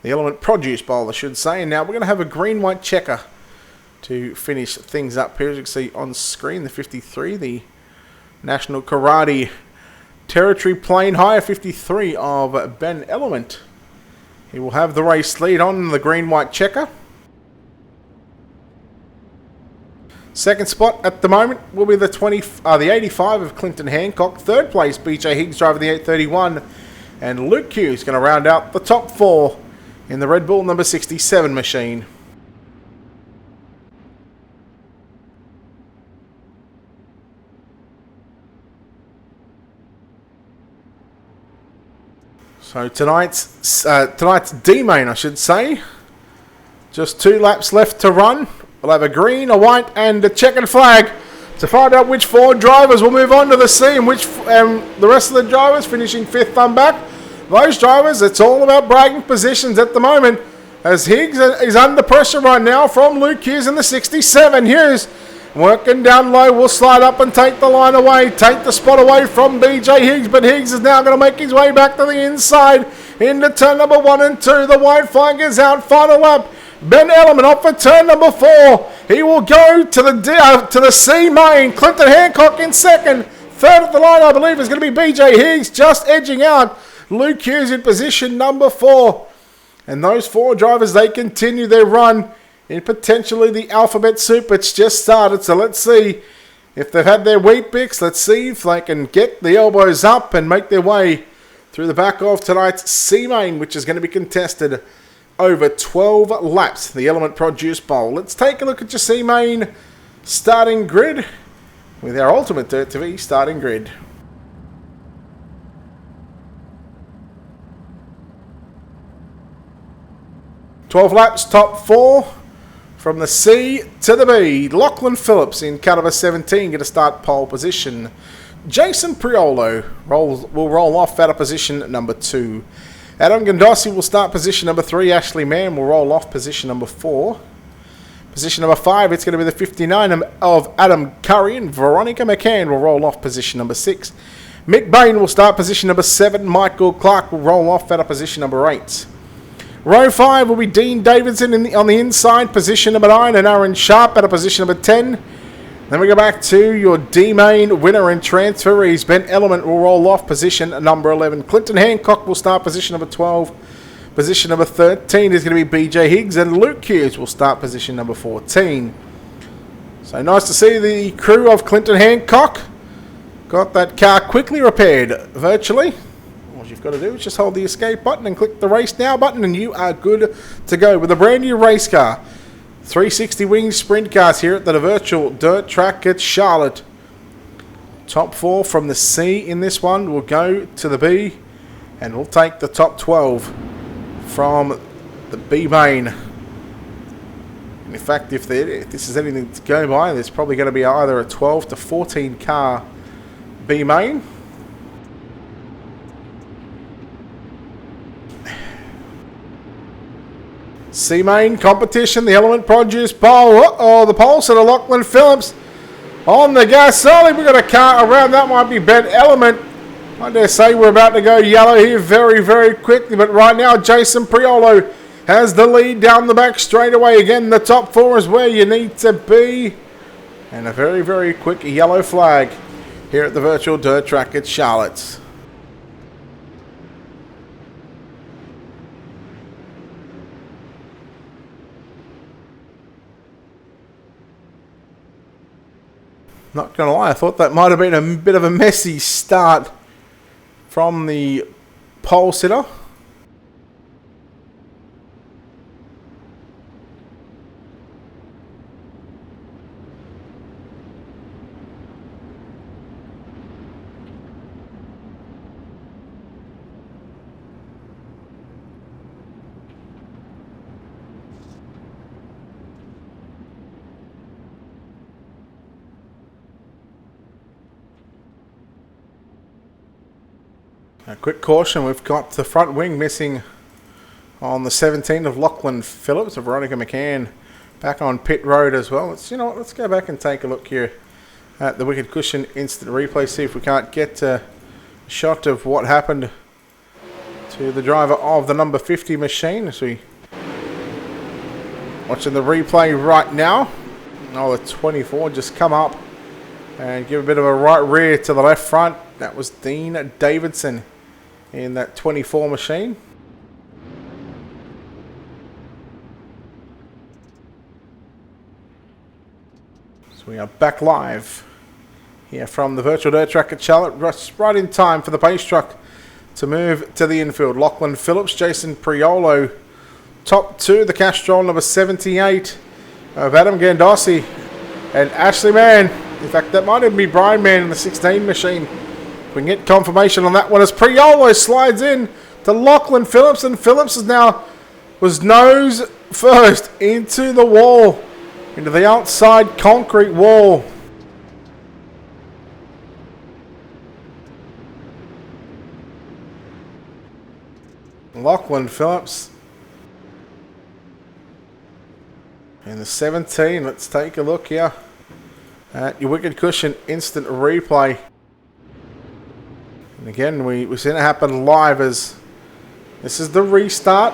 The Element Produce Bowl, I should say. And now we're going to have a green-white checker to finish things up here. As you can see on screen, the 53, the National Karate Territory Plane Hire 53 of Ben Element. He will have the race lead on the green-white checker. Second spot at the moment will be the 85 of Clinton Hancock. Third place, BJ Higgs driving the 831. And Luke Q is going to round out the top four in the Red Bull number 67 machine. So tonight's D-main, I should say. Just 2 laps left to run. We'll have a green, a white, and a checkered flag to find out which 4 drivers will move on to the C and which the rest of the drivers finishing 5th on back. Those drivers, it's all about bragging positions at the moment, as Higgs is under pressure right now from Luke Hughes in the 67. Hughes working down low, will slide up and take the line away, take the spot away from BJ Higgs, but Higgs is now going to make his way back to the inside into turn number 1 and 2. The white flag is out, final lap. Ben Element off for turn number 4. He will go to the C main. Clinton Hancock in second. Third at the line, I believe, is going to be BJ Higgs, just edging out Luke Hughes in position number 4. And those 4 drivers, they continue their run in potentially the Alphabet Soup. It's just started, so let's see if they've had their wheat bix. Let's see if they can get the elbows up and make their way through the back of tonight's C main, which is going to be contested over 12 laps, the Element Produce Bowl. Let's take a look at your C main starting grid with our Ultimate Dirt TV starting grid. Twelve laps, top 4 from the C to the B. Lachlan Phillips in car number 17 going to start pole position. Jason Priolo will roll off out of position number 2. Adam Gandossi will start position number 3. Ashley Mann will roll off position number 4. Position number 5, it's going to be the 59 of Adam Curry, and Veronica McCann will roll off position number 6. Mick Bain will start position number 7. Michael Clark will roll off out of position number 8. Row 5 will be Dean Davidson on the inside, position number 9, and Aaron Sharp out of position number 10. Then we go back to your D-main winner and transferees. Ben Element will roll off position number 11. Clinton Hancock will start position number 12. Position number 13 is going to be BJ Higgs, and Luke Hughes will start position number 14. So nice to see the crew of Clinton Hancock got that car quickly repaired virtually. All you've got to do is just hold the escape button and click the race now button, and you are good to go with a brand new race car. 360 wing sprint cars here at the virtual dirt track at Charlotte. Top 4 from the C in this one will go to the B, and we'll take the top 12 from the B main. And in fact, if this is anything to go by, there's probably going to be either a 12 to 14 car B main. C main competition, the Element Produce Bowl. Uh-oh, the pole sitter Lachlan Phillips on the gas early. We've got a car around. That might be Ben Element. I dare say we're about to go yellow here very, very quickly. But right now, Jason Priolo has the lead down the back straight away. Again, the top 4 is where you need to be. And a very, very quick yellow flag here at the virtual dirt track at Charlotte. Not going to lie, I thought that might have been a bit of a messy start from the pole sitter. A quick caution, we've got the front wing missing on the 17 of Lachlan Phillips. Veronica McCann back on pit road as well. Let's go back and take a look here at the Wicked Cushion instant replay, see if we can't get a shot of what happened to the driver of the number 50 machine as we watching the replay right now. Oh, the 24 just come up and give a bit of a right rear to the left front. That was Dean Davidson in that 24 machine. So we are back live here from the virtual dirt track at Charlotte, right in time for the pace truck to move to the infield. Lachlan Phillips, Jason Priolo, top two, the Castrol number 78 of Adam Gandossi and Ashley Mann. In fact, that might even be Brian Mann in the 16 machine. We can get confirmation on that one as Priolo slides in to Lachlan Phillips, and Phillips was nose first into the wall, into the outside concrete wall. Lachlan Phillips in the 17. Let's take a look here at your Wicked Cushion instant replay. And again, we've seen it happen live as this is the restart.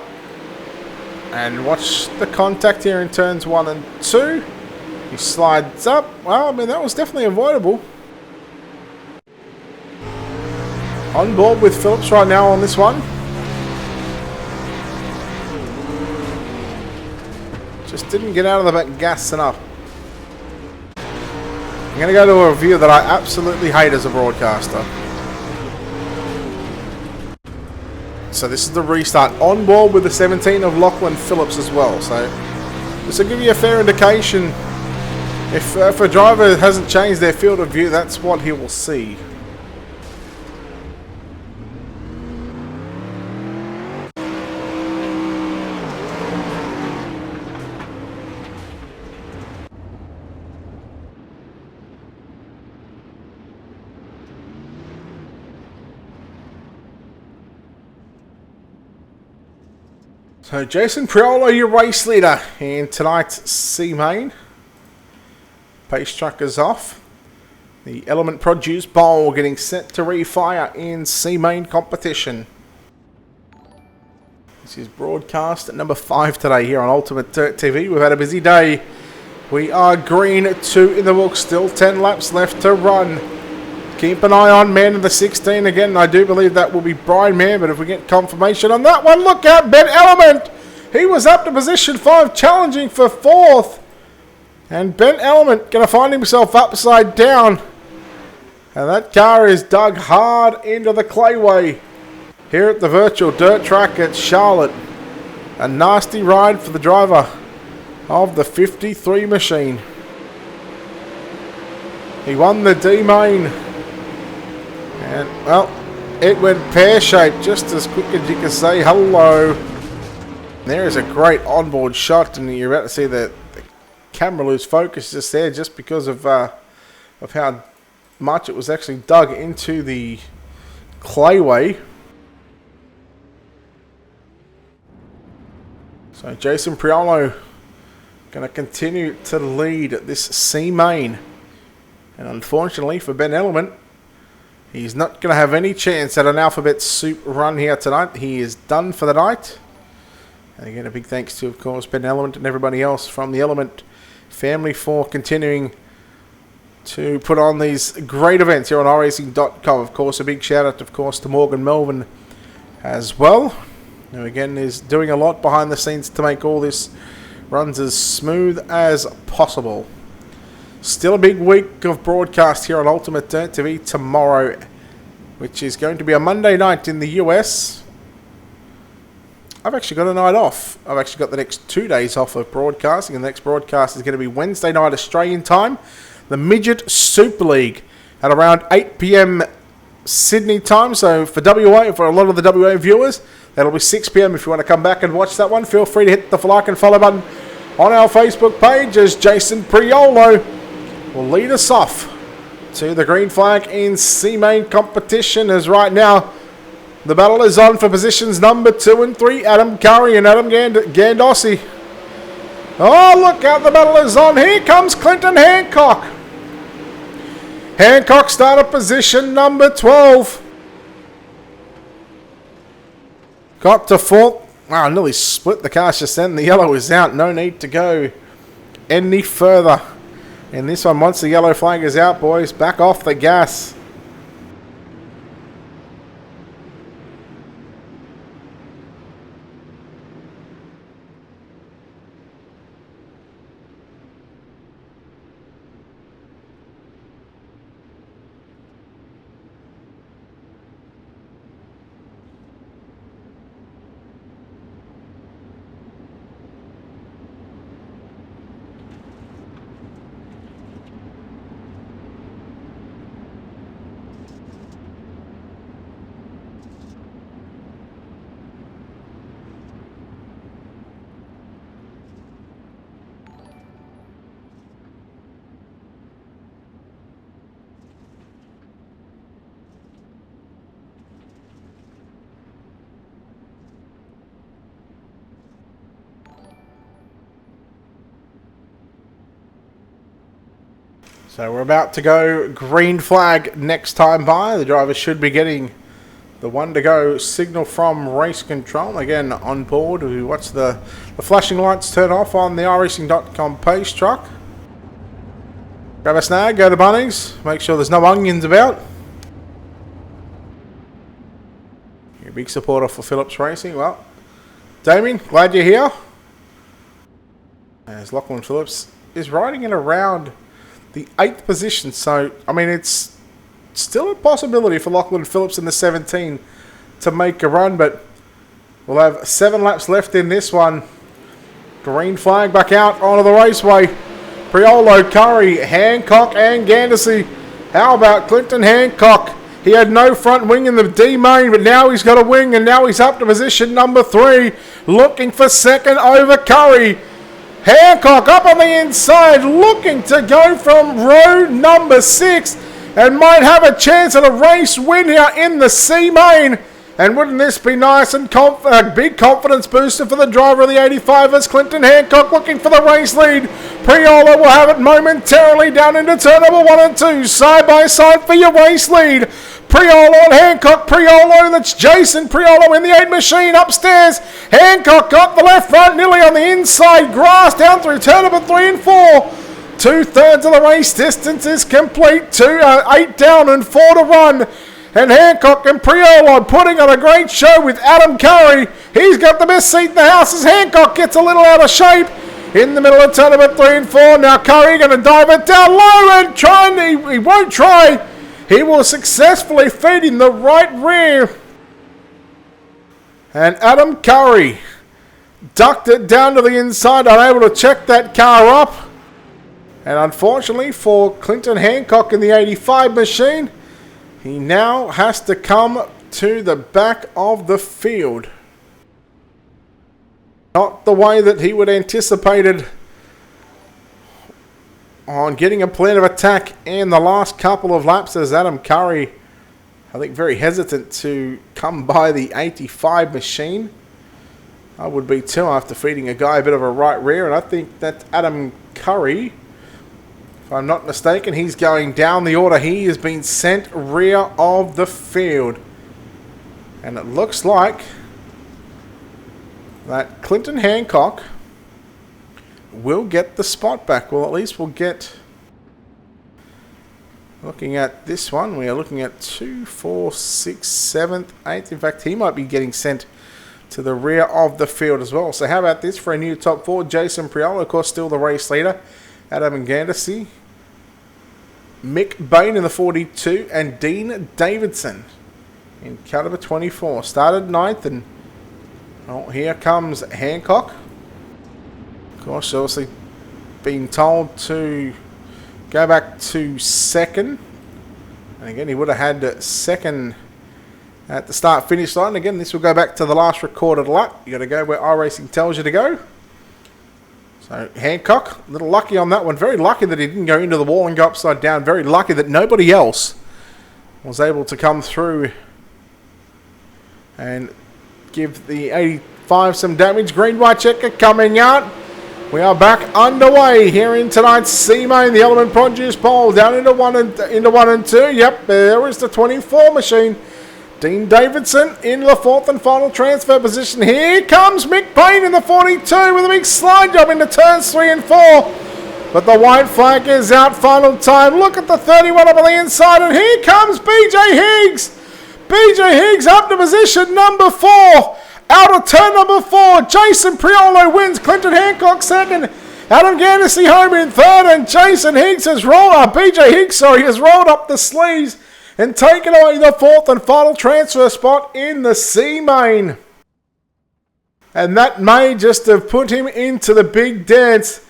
And watch the contact here in turns 1 and 2. He slides up. Well, I mean, that was definitely avoidable. On board with Phillips right now on this one. Just didn't get out of the back gas enough. I'm going to go to a review that I absolutely hate as a broadcaster. So this is the restart. On board with the 17 of Lachlan Phillips as well. So this will give you a fair indication. If a driver hasn't changed their field of view, that's what he will see. So Jason Priolo, your race leader in tonight's C-Main. Pace truck is off. The Element Produce Bowl getting set to refire in C-Main competition. This is broadcast at number 5 today here on Ultimate Dirt TV. We've had a busy day. We are green 2 in the book, still 10 laps left to run. Keep an eye on man in the 16 again. I do believe that will be Brian Mann, but if we get confirmation on that one, look out, Ben Element. He was up to position 5, challenging for 4th. And Ben Element going to find himself upside down. And that car is dug hard into the clayway here at the virtual dirt track at Charlotte. A nasty ride for the driver of the 53 machine. He won the D-Main. And, well, it went pear-shaped just as quick as you can say hello. There is a great onboard shot, and you're about to see the camera lose focus just there just because of how much it was actually dug into the clayway. So Jason Priolo going to continue to lead this C-Main. And unfortunately for Ben Element, he's not going to have any chance at an alphabet soup run here tonight. He is done for the night. And again, a big thanks to, of course, Ben Element and everybody else from the Element family for continuing to put on these great events here on iRacing.com. Of course, a big shout out, of course, to Morgan Melvin as well, who again is doing a lot behind the scenes to make all this runs as smooth as possible. Still a big week of broadcast here on Ultimate Dirt TV tomorrow, which is going to be a Monday night in the US. I've actually got a night off. I've actually got the next 2 days off of broadcasting, and the next broadcast is going to be Wednesday night Australian time. The Midget Super League at around 8 p.m. Sydney time. So for WA, for a lot of the WA viewers, that'll be 6 p.m. If you want to come back and watch that one, feel free to hit the like and follow button on our Facebook page as Jason Priolo will lead us off to the green flag in C-Main competition, as right now The battle is on for positions number 2 and 3. Adam Curry and Adam Gandossi. Oh, look out, the battle is on. Here comes Clinton Hancock. Hancock started position number 12. Got to 4th. Wow, nearly split the cars just then. The yellow is out. No need to go any further. And this one, once the yellow flag is out, boys, back off the gas. So we're about to go green flag next time by. The driver should be getting the 1 to go signal from race control. Again, on board, we watch the flashing lights turn off on the iRacing.com pace truck. Grab a snag, go to Bunnings, make sure there's no onions about. You're a big supporter for Phillips Racing. Well, Damien, glad you're here. As Lachlan Phillips is riding in around the 8th position, so I mean it's still a possibility for Lachlan Phillips in the 17 to make a run, but we'll have 7 laps left in this one. Green flag back out onto the raceway. Priolo, Curry, Hancock and Gandossi. How about Clinton Hancock? He had no front wing in the D main, but now he's got a wing, and now he's up to position number 3, looking for second over Curry. Hancock up on the inside, looking to go from row number 6 and might have a chance at a race win here in the C main. And wouldn't this be nice and a big confidence booster for the driver of the 85 as Clinton Hancock looking for the race lead. Priolo will have it momentarily down into turn number 1 and 2, side by side for your race lead. Priolo and Hancock. Priolo, that's Jason Priolo in the 8 machine upstairs. Hancock got the left front nearly on the inside grass down through turn number 3 and 4. 2/3 of the race distance is complete. 8 down and 4 to run. And Hancock and Priolo putting on a great show with Adam Curry. He's got the best seat in the house as Hancock gets a little out of shape. In the middle of turn number 3 and 4. Now Curry going to dive it down low and he won't try. He will successfully feed in the right rear. And Adam Curry ducked it down to the inside, unable to check that car up. And unfortunately for Clinton Hancock in the 85 machine, he now has to come to the back of the field. Not the way that he would anticipated on getting a plan of attack in the last couple of laps as Adam Curry, I think, very hesitant to come by the 85 machine. I would be too after feeding a guy a bit of a right rear, and I think that Adam Curry, if I'm not mistaken, he's going down the order. He has been sent rear of the field. And it looks like that Clinton Hancock will get the spot back. Well, at least we'll get... Looking at this one, we are looking at 2, 4, 6, 7th, 8th. In fact, he might be getting sent to the rear of the field as well. So how about this for a new top 4? Jason Priolo, of course, still the race leader. Adam Gandossi, Mick Bain in the 42, and Dean Davidson in car number 24. Started 9th, and oh, here comes Hancock. Of course, obviously being told to go back to 2nd. And again, he would have had 2nd at the start-finish line. Again, this will go back to the last recorded lap. You got to go where iRacing tells you to go. So Hancock, a little lucky on that one. Very lucky that he didn't go into the wall and go upside down. Very lucky that nobody else was able to come through and give the 85 some damage. Green white checker coming out. We are back underway here in tonight's C main, the Element Produce Bowl, down into one and two. Yep, there is the 24 machine. Dean Davidson in the fourth and final transfer position. Here comes Mick Payne in the 42 with a big slide job into turns 3 and 4. But the white flag is out, final time. Look at the 31 up on the inside, and here comes BJ Higgs. BJ Higgs up to position number 4. Out of turn number 4, Jason Priolo wins. Clinton Hancock second. Adam Gandersley home in third, and Jason Higgs has rolled up. BJ Higgs, has rolled up the sleeves and taken away the fourth and final transfer spot in the C main. And that may just have put him into the big dance.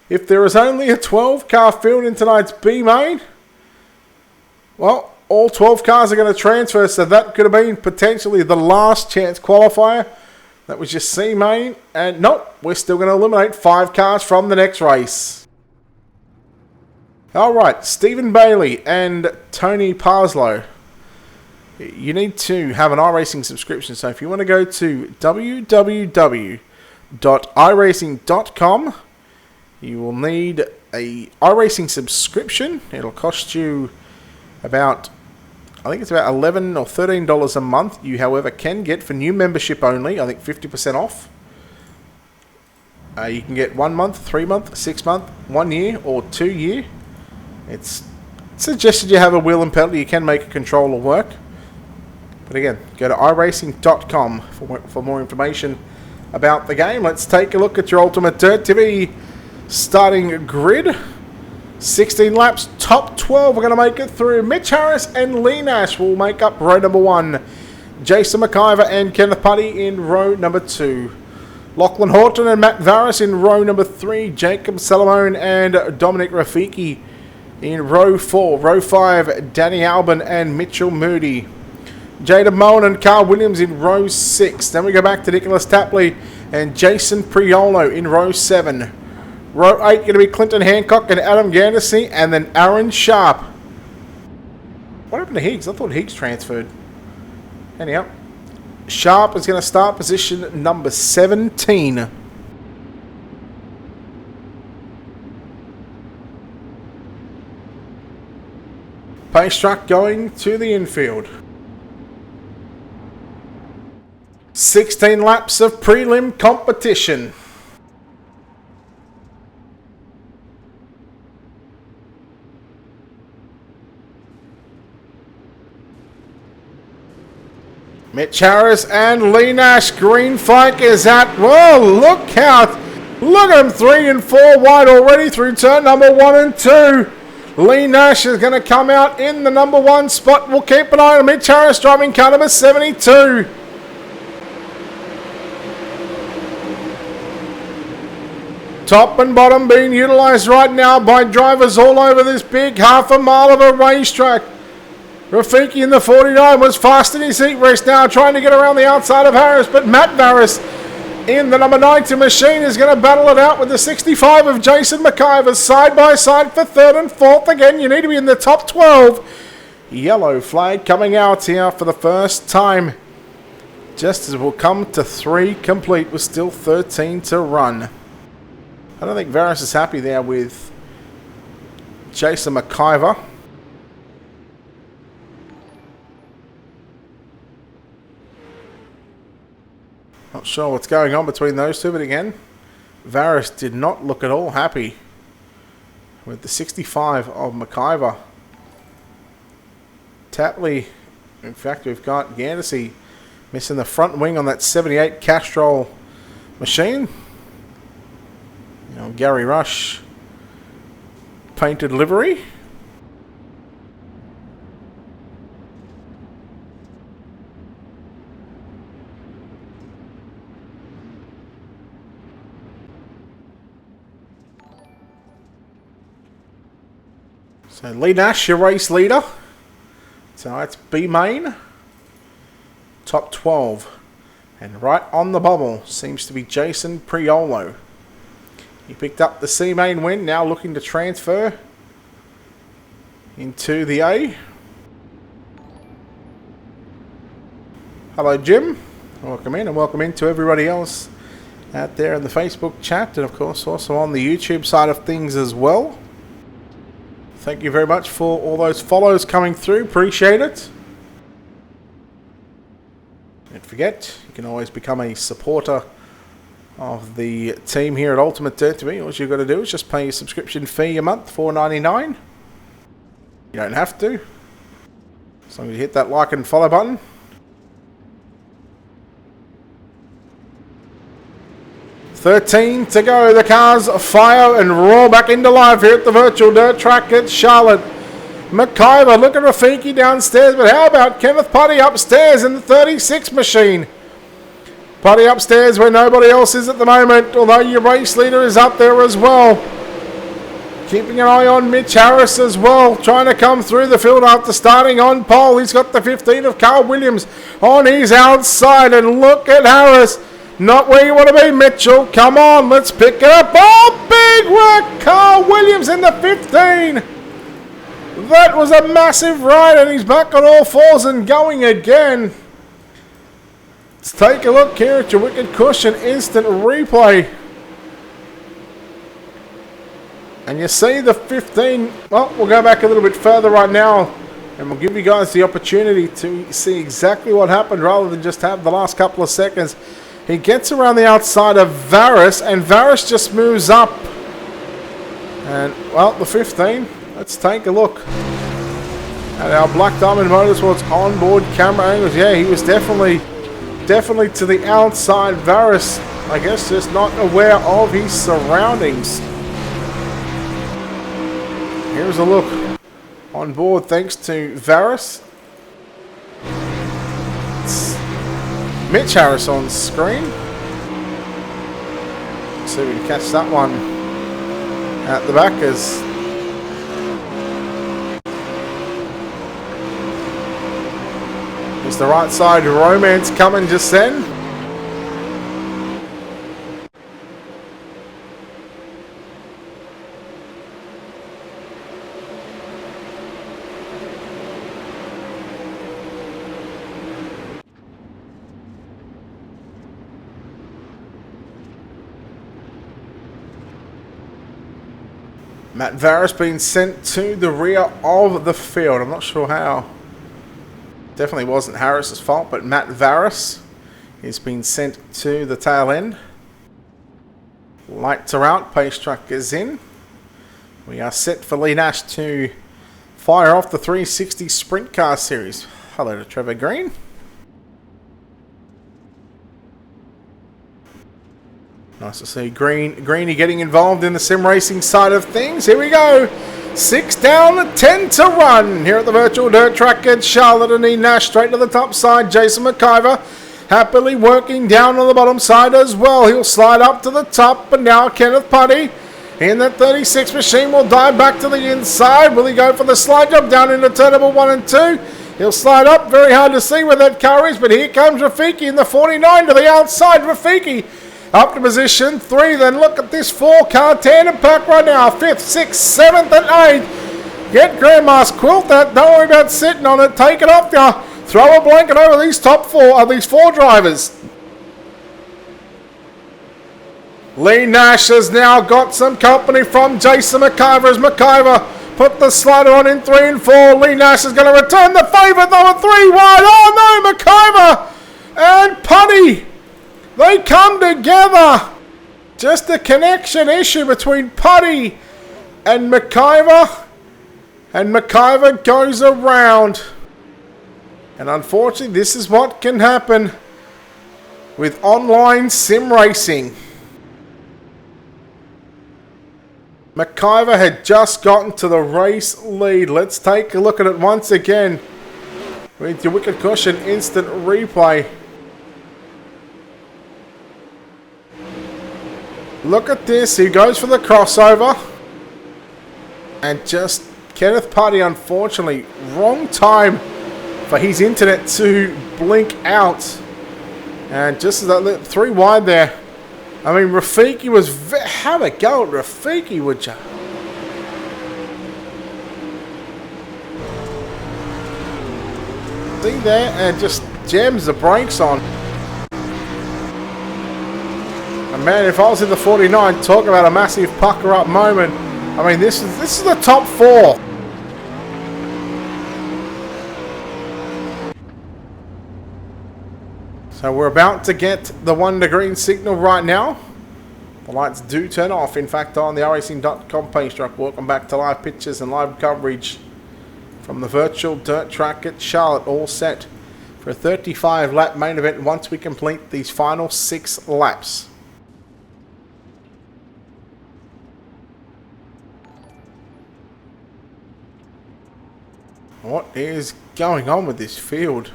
If there is only a 12-car field in tonight's B main, well, all 12 cars are going to transfer, so that could have been potentially the last chance qualifier. That was just C main, and nope, we're still going to eliminate 5 cars from the next race. Alright, Stephen Bailey and Tony Parslow. You need to have an iRacing subscription, so if you want to go to www.iracing.com, you will need a iRacing subscription. It'll cost you about, I think it's about $11 or $13 a month. You, however, can get for new membership only, I think 50% off. You can get 1 month, 3 month, 6 month, 1 year, or 2 year. It's suggested you have a wheel and pedal. You can make a controller work. But again, go to iRacing.com for more information about the game. Let's take a look at your Ultimate Dirt TV starting grid. 16 laps, top 12 we're going to make it through. Mitch Harris and Lee Nash will make up row number 1. Jason McIver and Kenneth Putty in row number 2. Lachlan Horton and Matt Varys in row number 3. Jacob Salamone and Dominic Rafiki in row 4. Row 5, Danny Albin and Mitchell Moody. Jada Moen and Carl Williams in row 6. Then we go back to Nicholas Tapley and Jason Priolo in row 7. Row 8 going to be Clinton Hancock and Adam Gandersley, and then Aaron Sharp. What happened to Higgs? I thought Higgs transferred. Anyhow, Sharp is going to start position number 17. Pace truck going to the infield. 16 laps of prelim competition. Mitch Harris and Lee Nash. Green flag is out. Whoa, look out. Look at them, 3 and 4 wide already through turn number 1 and 2. Lee Nash is going to come out in the number 1 spot. We'll keep an eye on Mitch Harris driving car number 72. Top and bottom being utilised right now by drivers all over this big half a mile of a racetrack. Rafiki in the 49 was fast in his heat race now, trying to get around the outside of Harris, but Matt Varys in the number 90 machine is going to battle it out with the 65 of Jason McIver side by side for 3rd and 4th. Again, you need to be in the top 12. Yellow flag coming out here for the first time, just as we'll come to 3 complete with still 13 to run. I don't think Varys is happy there with Jason McIver. Not sure what's going on between those two, but again, Varys did not look at all happy with the 65 of McIver. Tapley, in fact, we've got Gandersley missing the front wing on that 78 Castrol machine. You know, Gary Rush painted livery. So Lee Nash, your race leader. So that's B main. Top 12. And right on the bubble seems to be Jason Priolo. He picked up the C main win, now looking to transfer into the A. Hello, Jim. Welcome in, and welcome in to everybody else out there in the Facebook chat, and of course also on the YouTube side of things as well. Thank you very much for all those follows coming through. Appreciate it. Don't forget, you can always become a supporter of the team here at Ultimate Dirt TV. All you've got to do is just pay your subscription fee a month, $4.99. You don't have to, as long as you hit that like and follow button. $13 to go. The cars fire and roar back into life here at the virtual dirt track at Charlotte. McIver, look at Rafiki downstairs, but how about Kenneth Putty upstairs in the 36 machine? Putty upstairs where nobody else is at the moment, although your race leader is up there as well. Keeping an eye on Mitch Harris as well, trying to come through the field after starting on pole. He's got the 15 of Carl Williams on his outside, and look at Harris. Not where you want to be, Mitchell. Come on, let's pick it up. Oh, big work. Carl Williams in the 15. That was a massive ride, and he's back on all fours and going again. Let's take a look here at your Wicked Cushion instant replay. And you see the 15. Well, we'll go back a little bit further right now, and we'll give you guys the opportunity to see exactly what happened rather than just have the last couple of seconds. He gets around the outside of Varus, and Varus just moves up. And, well, the 15, let's take a look at our Black Diamond Motorsports onboard camera angles. Yeah, he was definitely to the outside. Varus, I guess, just not aware of his surroundings. Here's a look on board thanks to Varus. Mitch Harris on screen. See if we can catch that one at the back as it's the right side romance coming just then. Matt Varus being sent to the rear of the field. I'm not sure how. Definitely wasn't Harris's fault, but Matt Varus is being sent to the tail end. Lights are out. Pace truck is in. We are set for Lee Nash to fire off the 360 Sprint Car Series. Hello to Trevor Green. Nice to see Greeny getting involved in the sim racing side of things. Here we go. 6 down, 10 to run here at the virtual dirt track at Charlotte. And Lee Nash straight to the top side. Jason McIver happily working down on the bottom side as well. He'll slide up to the top. And now Kenneth Putty in that 36 machine will dive back to the inside. Will he go for the slide job down into turn number 1 and 2? He'll slide up. Very hard to see where that car is. But here comes Rafiki in the 49 to the outside. Rafiki up to position 3, then look at this 4-car tandem pack right now. 5th, 6th, 7th, and 8th. Get Grandma's quilt that. Don't worry about sitting on it. Take it off you. Throw a blanket over these top 4 these 4 drivers. Lee Nash has now got some company from Jason McIver as McIver put the slider on in 3 and 4. Lee Nash is going to return the favour though at 3 wide. Oh no, McIver and Putty. They come together. Just a connection issue between Putty and McIver. And McIver goes around. And unfortunately, this is what can happen with online sim racing. McIver had just gotten to the race lead. Let's take a look at it once again with your Wicked Cushion instant replay. Look at this. He goes for the crossover. And just Kenneth Putty, unfortunately, wrong time for his internet to blink out. And just as that 3 wide there. I mean, Rafiki was... Have a go at Rafiki, would you? See there, and just jams the brakes on. And man, if I was in the 49, talk about a massive pucker up moment. I mean, this is the top 4. So we're about to get the 1 green signal right now. The lights do turn off, in fact, on the iRacing.com page track. Welcome back to live pictures and live coverage from the virtual dirt track at Charlotte, all set for a 35-lap main event once we complete these final 6 laps. What is going on with this field?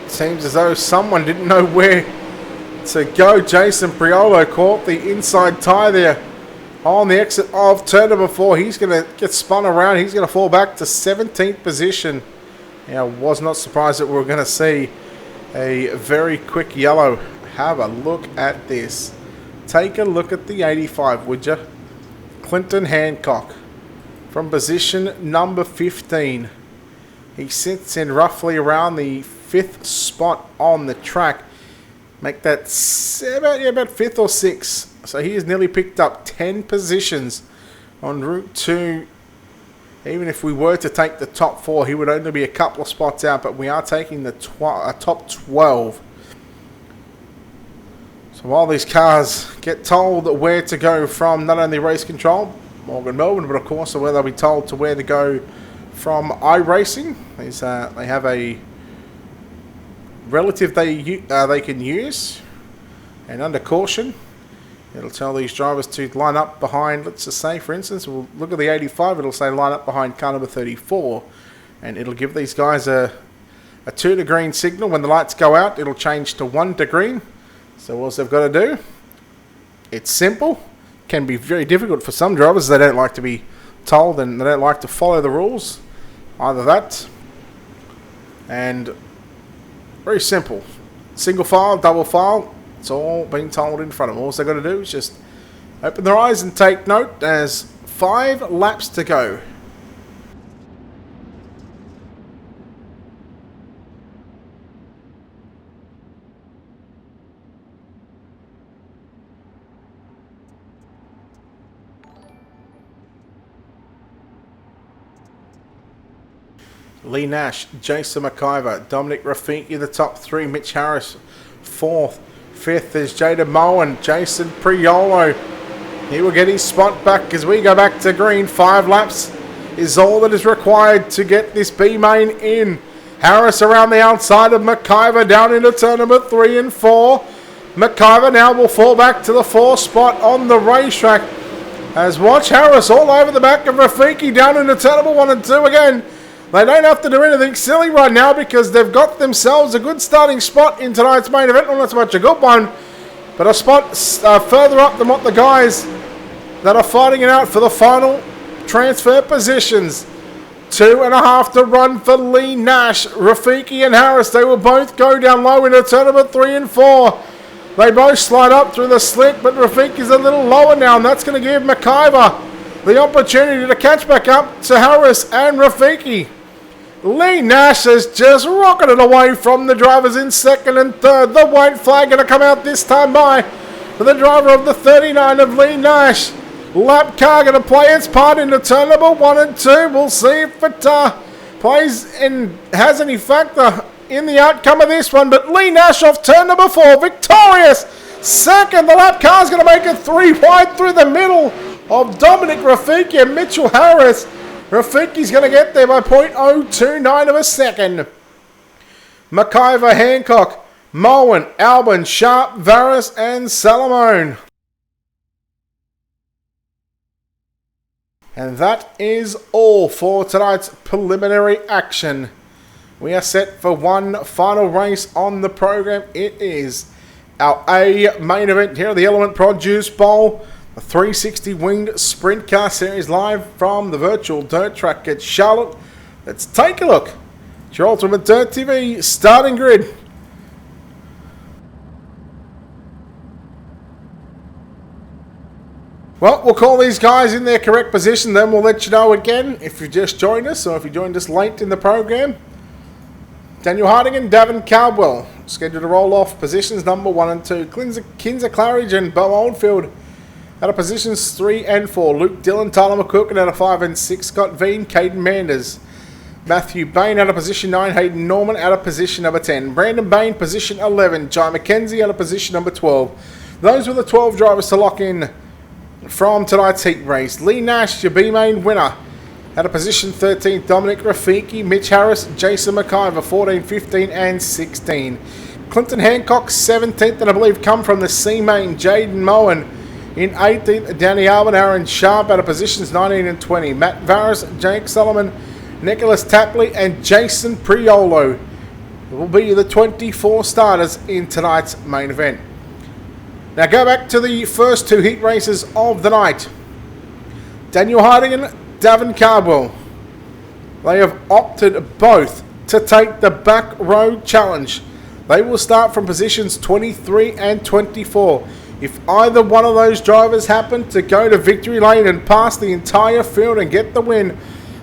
Seems as though someone didn't know where to go. Jason Priolo caught the inside tyre there on the exit of turn number 4. He's going to get spun around. He's going to fall back to 17th position. Yeah, I was not surprised that we were going to see a very quick yellow. Have a look at this. Take a look at the 85, would you? Clinton Hancock from position number 15. He sits in roughly around the 5th spot on the track. Make that about 5th or 6th. So he has nearly picked up 10 positions en route to. Even if we were to take the top 4, he would only be a couple of spots out, but we are taking the top 12. So while these cars get told where to go from not only race control, Morgan Melbourne, but of course where they'll be told to where to go from iRacing. They have a relative they can use, and under caution it'll tell these drivers to line up behind, let's just say for instance, we'll look at the 85, it'll say line up behind car number 34, and it'll give these guys a 2 to green signal. When the lights go out, it'll change to 1 to green. So what they've got to do, it's simple, can be very difficult for some drivers. They don't like to be told and they don't like to follow the rules, either that, and very simple. Single file, double file, it's all being told in front of them. All they've got to do is just open their eyes and take note. There's 5 laps to go. Lee Nash, Jason McIver, Dominic Rafiki in the top 3, Mitch Harris 4th, 5th is Jaden Moen, Jason Priolo. He will get his spot back as we go back to green. 5 laps is all that is required to get this B main in. Harris around the outside of McIver down into turn number 3 and 4. McIver now will fall back to the 4th spot on the racetrack as watch Harris all over the back of Rafiki down into turn number 1 and 2 again. They don't have to do anything silly right now because they've got themselves a good starting spot in tonight's main event. Well, not so much a good one, but a spot further up than what the guys that are fighting it out for the final transfer positions. 2.5 to run for Lee Nash. Rafiki and Harris, they will both go down low into turn number 3 and 4. They both slide up through the slick, but Rafiki's a little lower now, and that's going to give McIver the opportunity to catch back up to Harris and Rafiki. Lee Nash has just rocketed away from the drivers in 2nd and 3rd. The white flag going to come out this time by for the driver of the 39 of Lee Nash. Lap car going to play its part into turn number 1 and 2. We'll see if it plays and has any factor in the outcome of this one. But Lee Nash off turn number 4, victorious. 2nd, the lap car is going to make it 3 wide through the middle of Dominic Rafiki and Mitchell Harris. Rafiki's going to get there by .029 of a second. McIver, Hancock, Moen, Albin, Sharp, Varus and Salamone. And that is all for tonight's preliminary action. We are set for one final race on the program. It is our A main event here at the Element Produce Bowl. A 360 winged sprint car series live from the virtual dirt track at Charlotte. Let's take a look at your Ultimate Dirt TV starting grid. Well, we'll call these guys in their correct position, then we'll let you know again if you just joined us or if you joined us late in the program. Daniel Hardigan, Davin Caldwell, scheduled to roll off positions number 1 and 2. Kinza Claridge and Bo Oldfield out of positions 3 and 4. Luke Dillon, Tyler McQuilkin out of 5 and 6. Scott Veen, Caden Manders. Matthew Bain out of position 9. Hayden Norman out of position number 10. Brandon Bain, position 11. Jai McKenzie out of position number 12. Those were the 12 drivers to lock in from tonight's heat race. Lee Nash, your B-main winner. Out of position 13, Dominic Rafiki, Mitch Harris, Jason McIver, 14, 15 and 16. Clinton Hancock, 17th, and I believe come from the C-main, Jaden Moen. In 18th, Danny Alvin, Aaron Sharp out of positions 19 and 20. Matt Varus, Jake Solomon, Nicholas Tapley and Jason Priolo will be the 24 starters in tonight's main event. Now go back to the first 2 heat races of the night. Daniel Hardigan, Davin Cardwell. They have opted both to take the back row challenge. They will start from positions 23 and 24. If either one of those drivers happen to go to victory lane and pass the entire field and get the win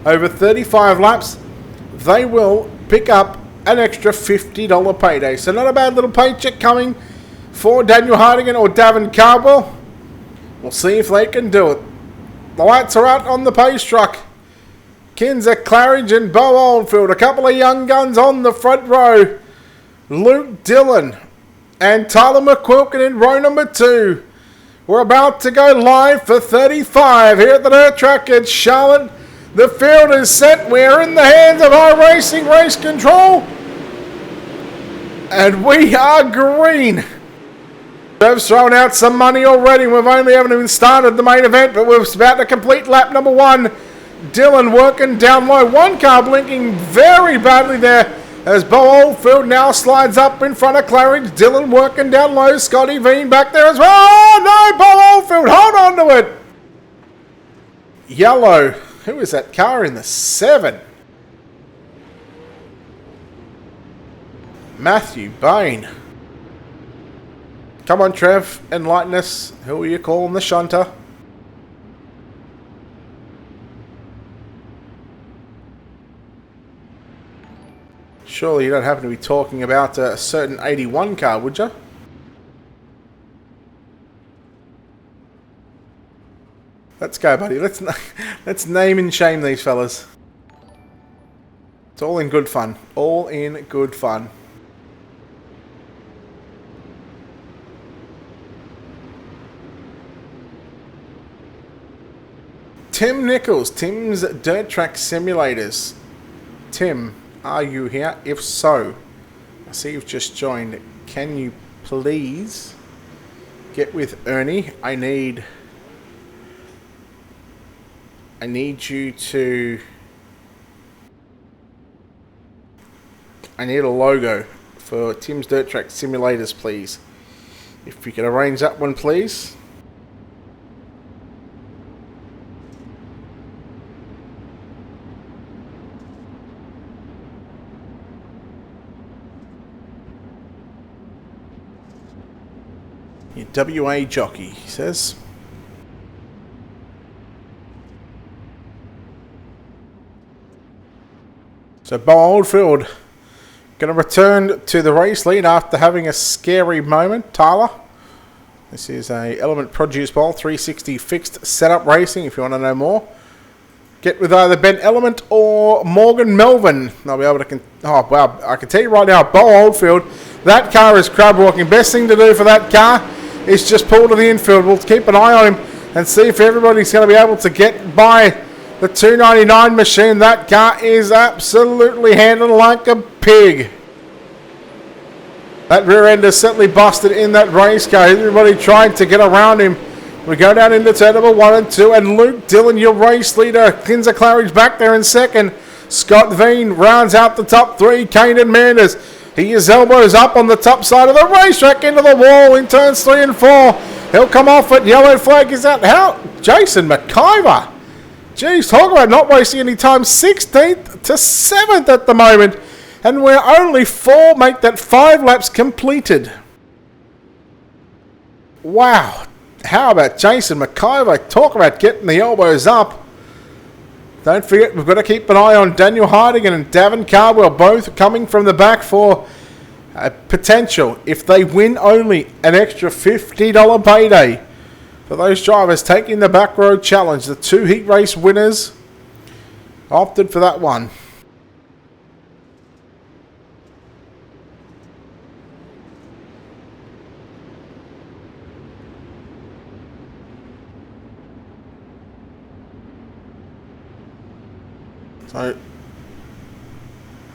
over 35 laps, they will pick up an extra $50 payday. So not a bad little paycheck coming for Daniel Hardigan or Davin Cardwell. We'll see if they can do it. The lights are out on the pace truck. Kinza Claridge and Bo Oldfield. A couple of young guns on the front row. Luke Dillon and Tyler McQuilkin in row number 2. We're about to go live for 35 here at the dirt track at Charlotte. The field is set. We're in the hands of iRacing Race Control. And we are green. Trev's thrown out some money already. We've only haven't even started the main event, but we're about to complete lap number 1. Dylan working down low. One car blinking very badly there as Bo Oldfield now slides up in front of Claridge. Dylan working down low. Scotty Veen back there as well. Oh no, Bo Oldfield, hold on to it. Yellow. Who is that car in the 7? Matthew Bain. Come on, Trev, enlighten us. Who are you calling the shunter? Surely you don't happen to be talking about a certain 81 car, would you? Let's go, buddy. Let's name and shame these fellas. It's all in good fun. All in good fun. Tim Nichols, Tim's Dirt Track Simulators. Tim, are you here? If so, I see you've just joined. Can you please get with Ernie? I need you to... I need a logo for Tim's Dirt Track Simulators, please. If you could arrange that one, please. Your WA jockey, he says. So Bo Oldfield going to return to the race lead after having a scary moment. Tyler, this is a Element Produce Bowl 360 fixed setup racing. If you want to know more, get with either Ben Element or Morgan Melvin. They'll be able to... oh, wow. I can tell you right now, Bo Oldfield, that car is crab walking. Best thing to do for that car is just pull to the infield. We'll keep an eye on him and see if everybody's going to be able to get by the 299 machine. That car is absolutely handled like a pig. That rear end is certainly busted in that race car. Everybody trying to get around him. We go down into turn number 1 and 2, and Luke Dillon, your race leader. Kinza Claridge back there in second. Scott Veen rounds out the top 3. Caden Manders, he is elbows up on the top side of the racetrack into the wall in turns 3 and 4. He'll come off it. Yellow flag is out. How? Jason McIver. Jeez, talk about not wasting any time. 16th to 7th at the moment. And we're only 4, make that 5 laps completed. Wow. How about Jason McIver? Talk about getting the elbows up. Don't forget, we've got to keep an eye on Daniel Hardigan and Davin Cardwell, both coming from the back for a potential, if they win only, an extra $50 payday for those drivers taking the back road challenge. The 2 heat race winners opted for that one. So,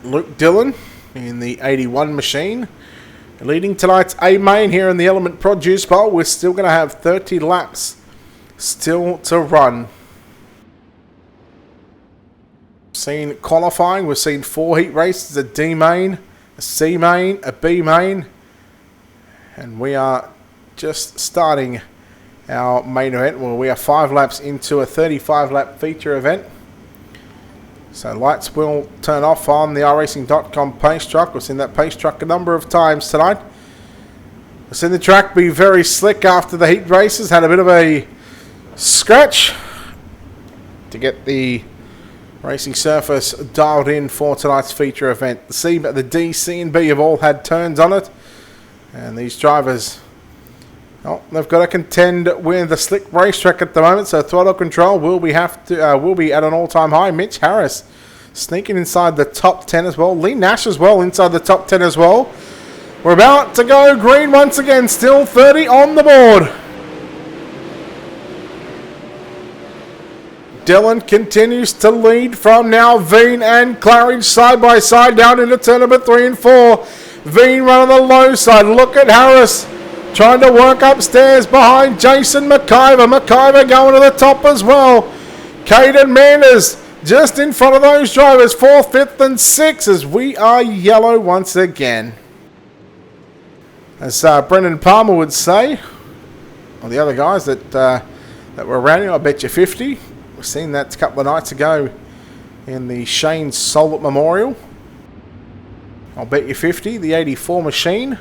Luke Dillon in the 81 machine, leading tonight's A main here in the Element Produce Bowl. We're still going to have 30 laps still to run. Seen qualifying, we've seen 4 heat races, a D main, a C main, a B main, and we are just starting our main event. Well, we are 5 laps into a 35 lap feature event. So lights will turn off on the iRacing.com pace truck. We've seen that pace truck a number of times tonight. We've seen the track be very slick after the heat races. Had a bit of a scratch to get the racing surface dialed in for tonight's feature event. The D, C and B have all had turns on it. And these drivers, well, they've got to contend with the slick racetrack at the moment, so throttle control will be at an all-time high. Mitch Harris sneaking inside the top 10 as well. Lee Nash as well inside the top 10 as well. We're about to go green once again. Still 30 on the board. Dillon continues to lead from now. Veen and Claridge side by side down into turn number 3 and 4. Veen run on the low side. Look at Harris trying to work upstairs behind Jason McIver. McIver going to the top as well. Caden Manders just in front of those drivers. 4th, 5th and 6th as we are yellow once again. As Brendan Palmer would say, or the other guys that were around here, I bet you 50. We've seen that a couple of nights ago in the Shane Solent Memorial. I'll bet you 50, the 84 machine.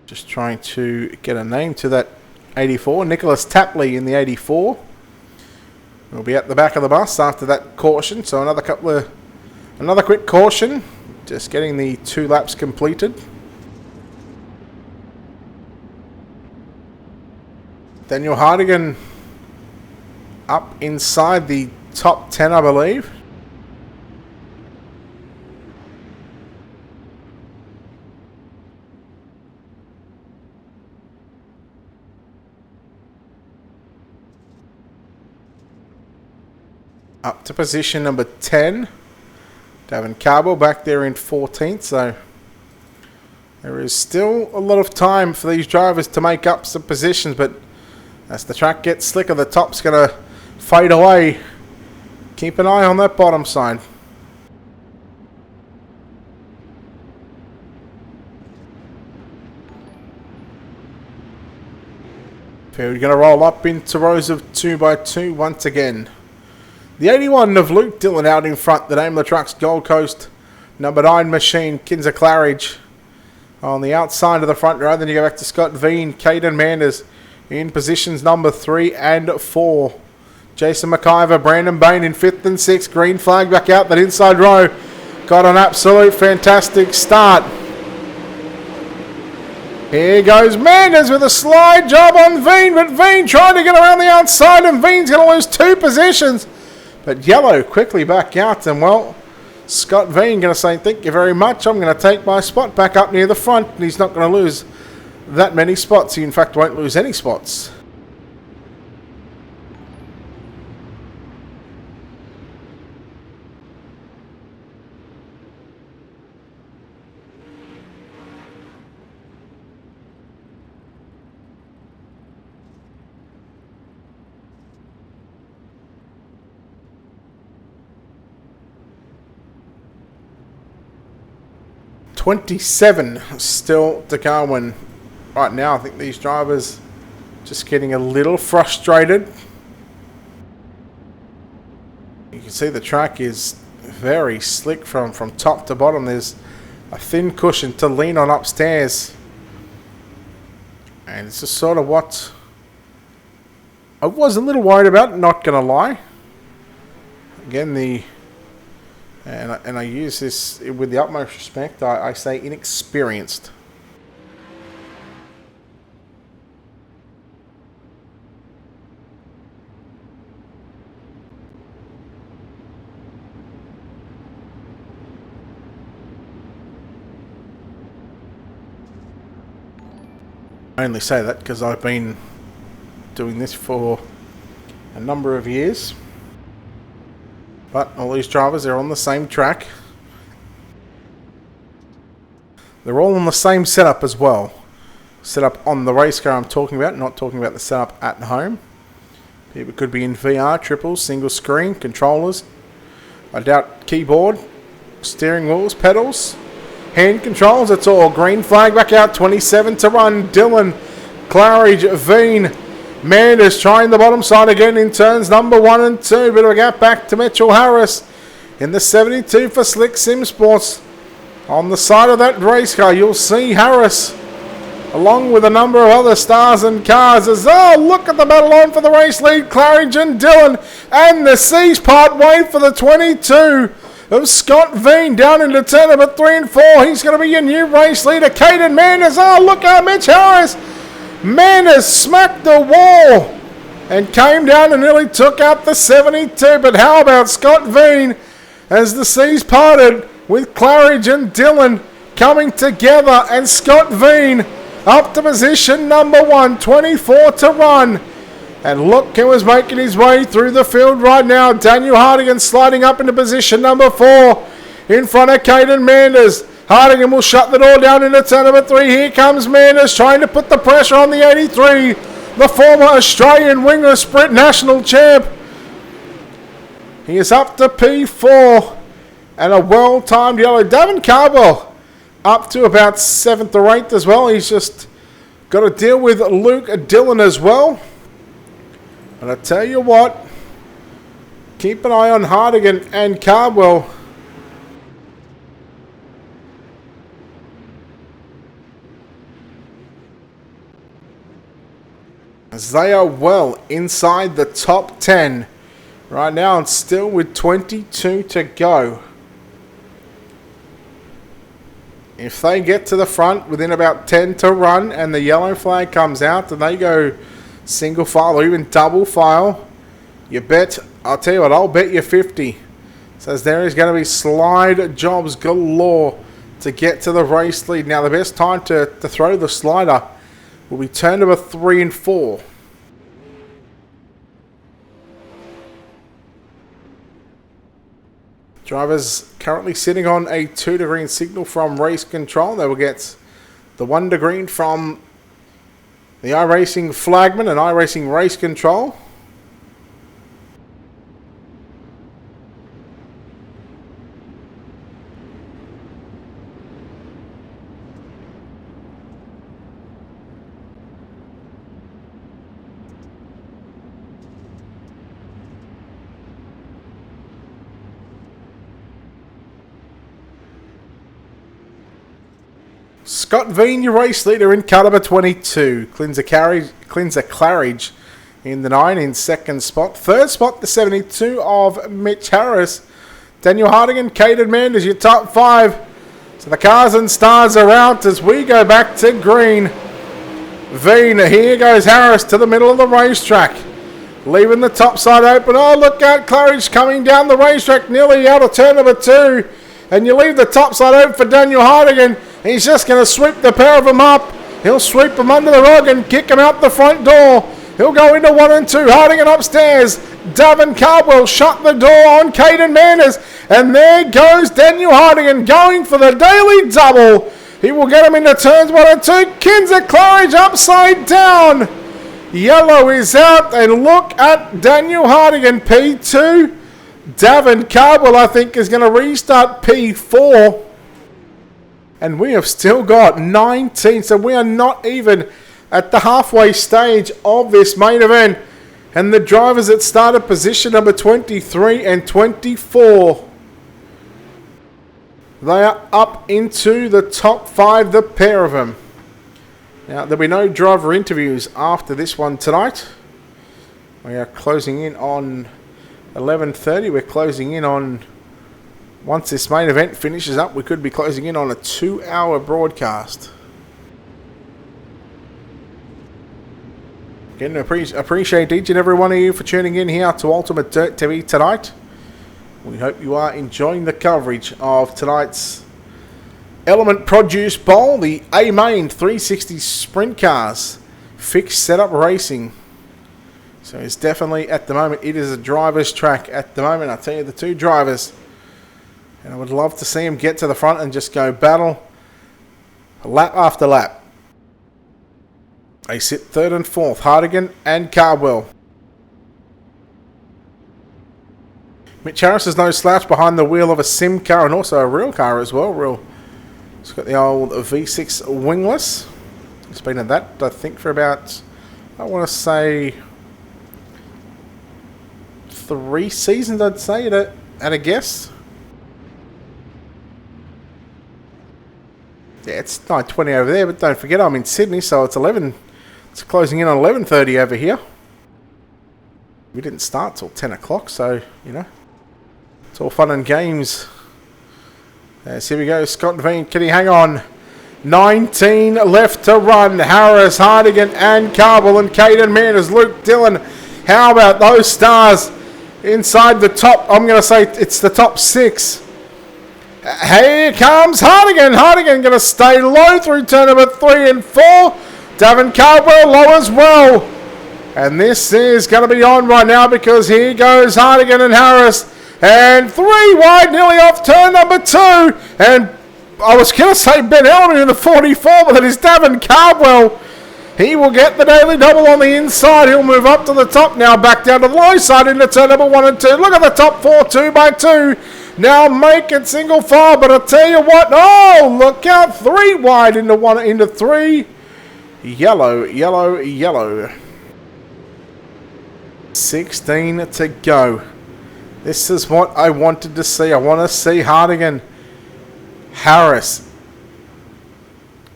Just trying to get a name to that 84. Nicholas Tapley in the 84. We'll be at the back of the bus after that caution. So another quick caution. Just getting the 2 laps completed. Daniel Hardigan up inside the top 10, I believe. Up to position number 10. Davin Cardwell back there in 14th. So there is still a lot of time for these drivers to make up some positions. But as the track gets slicker, the top's going to fade away. Keep an eye on that bottom side. We're going to roll up into rows of 2x2 once again. The 81 of Luke Dillon out in front. The name of the truck's Gold Coast number 9 machine, Kinzer Claridge. On the outside of the front row, then you go back to Scott Veen, Caden Manders in positions number 3 and 4. Jason McIver, Brandon Bain in 5th and 6th. Green flag back out that inside row. Got an absolute fantastic start. Here goes Manders with a slide job on Veen, but Veen trying to get around the outside, and Veen's going to lose 2 positions. But yellow quickly back out, and well, Scott Veen going to say, thank you very much. I'm going to take my spot back up near the front, and he's not going to lose that many spots. He, in fact, won't lose any spots. $27 still to go, and right now I think these drivers just getting a little frustrated. You can see the track is very slick from top to bottom. There's a thin cushion to lean on upstairs. And it's just sort of what I was a little worried about, not going to lie. Again, and I use this with the utmost respect, I say inexperienced. I only say that because I've been doing this for a number of years. But all these drivers are on the same track. They're all on the same setup as well. Setup on the race car I'm talking about, not talking about the setup at home. People could be in VR, triples, single screen, controllers. I doubt keyboard, steering wheels, pedals. Hand controls, it's all green flag back out, 27 to run. Dillon, Claridge, Veen, Manders trying the bottom side again in turns number 1 and 2. Bit of a gap back to Mitchell Harris in the 72 for Slick Sim Sports. On the side of that race car, you'll see Harris along with a number of other stars and cars. As look at the battle on for the race lead, Claridge and Dillon, and the C's part way for the 22. Of Scott Veen down into turn number 3 and 4. He's going to be your new race leader. Caden Manders. Look out, Mitch Harris. Manders smacked the wall and came down and nearly took out the 72. But how about Scott Veen as the seas parted with Claridge and Dillon coming together, and Scott Veen up to position number 1, 24 to run. And look who is making his way through the field right now. Daniel Hardigan sliding up into position number 4 in front of Caden Manders. Hardigan will shut the door down into turn number 3. Here comes Manders trying to put the pressure on the 83. The former Australian winger sprint national champ. He is up to P4 and a well-timed yellow. Davin Cardwell up to about 7th or 8th as well. He's just got to deal with Luke Dillon as well. But I tell you what, keep an eye on Hardigan and Cardwell. As they are well inside the top 10 right now, and still with 22 to go. If they get to the front within about 10 to run and the yellow flag comes out, then they go single file or even double file, you bet, I'll tell you what, I'll bet you 50. Says there is going to be slide jobs galore to get to the race lead. Now the best time to throw the slider will be turn number 3 and 4. Drivers currently sitting on a 2 to green signal from race control. They will get the 1 to green from the iRacing flagman and iRacing race control. Scott Veen, your race leader in car number 22. Cleanser Claridge in the 9 in 2nd spot. 3rd spot, the 72 of Mitch Harris. Daniel Hardigan, Caden Manders, your top 5. So the cars and stars are out as we go back to green. Veen, here goes Harris to the middle of the racetrack. Leaving the top side open. Oh, look out, Claridge coming down the racetrack, nearly out of turn number 2. And you leave the top side open for Daniel Hardigan. He's just going to sweep the pair of them up. He'll sweep them under the rug and kick them out the front door. He'll go into 1 and 2. Hardigan upstairs. Davin Cardwell shut the door on Caden Manders. And there goes Daniel Hardigan going for the daily double. He will get him into turns 1 and 2. Kinzer Claridge upside down. Yellow is out. And look at Daniel Hardigan, P2. Davin Cardwell, I think, is going to restart P4. And we have still got 19. So we are not even at the halfway stage of this main event. And the drivers that started position number 23 and 24 They are up into the top 5, the pair of them. Now, there'll be no driver interviews after this one tonight. We are closing in on 11:30. We're closing in on, once this main event finishes up, we could be closing in on a 2-hour broadcast. Again, appreciate each and every one of you for tuning in here to Ultimate Dirt TV tonight. We hope you are enjoying the coverage of tonight's Element Produce Bowl, the A-Main 360 Sprint Cars fixed setup racing. So it's definitely, at the moment, it is a driver's track at the moment. I'll tell you, the two drivers, and I would love to see them get to the front and just go battle lap after lap. They sit 3rd and 4th, Hardigan and Cardwell. Mitch Harris has no slouch behind the wheel of a sim car and also a real car as well. It's got the old V6 wingless. It's been in that, I think, for about, I want to say, 3 seasons, I'd say, at a guess. Yeah, it's 9:20 over there, but don't forget I'm in Sydney, so it's 11. It's closing in on 11:30 over here. We didn't start till 10 o'clock, so, you know, it's all fun and games. So here we go, Scott Veen, can he hang on? 19 left to run. Harris, Hardigan and Carbell and Caden Manners, Luke Dillon. How about those stars inside the top? I'm going to say it's the top 6. Here comes Hardigan. Hardigan going to stay low through turn number 3 and 4. Davin Cardwell low as well. And this is going to be on right now because here goes Hardigan and Harris. And 3 wide, nearly off turn number 2. And I was going to say Ben Ellen in the 44, but that is Davin Cardwell. He will get the daily double on the inside. He'll move up to the top now, back down to the low side into turn number 1 and 2. Look at the top 4, 2 by 2. Now make it single file, but I'll tell you what. Oh, look out. 3 wide into 3. Yellow. 16 to go. This is what I wanted to see. I want to see Hardigan, Harris,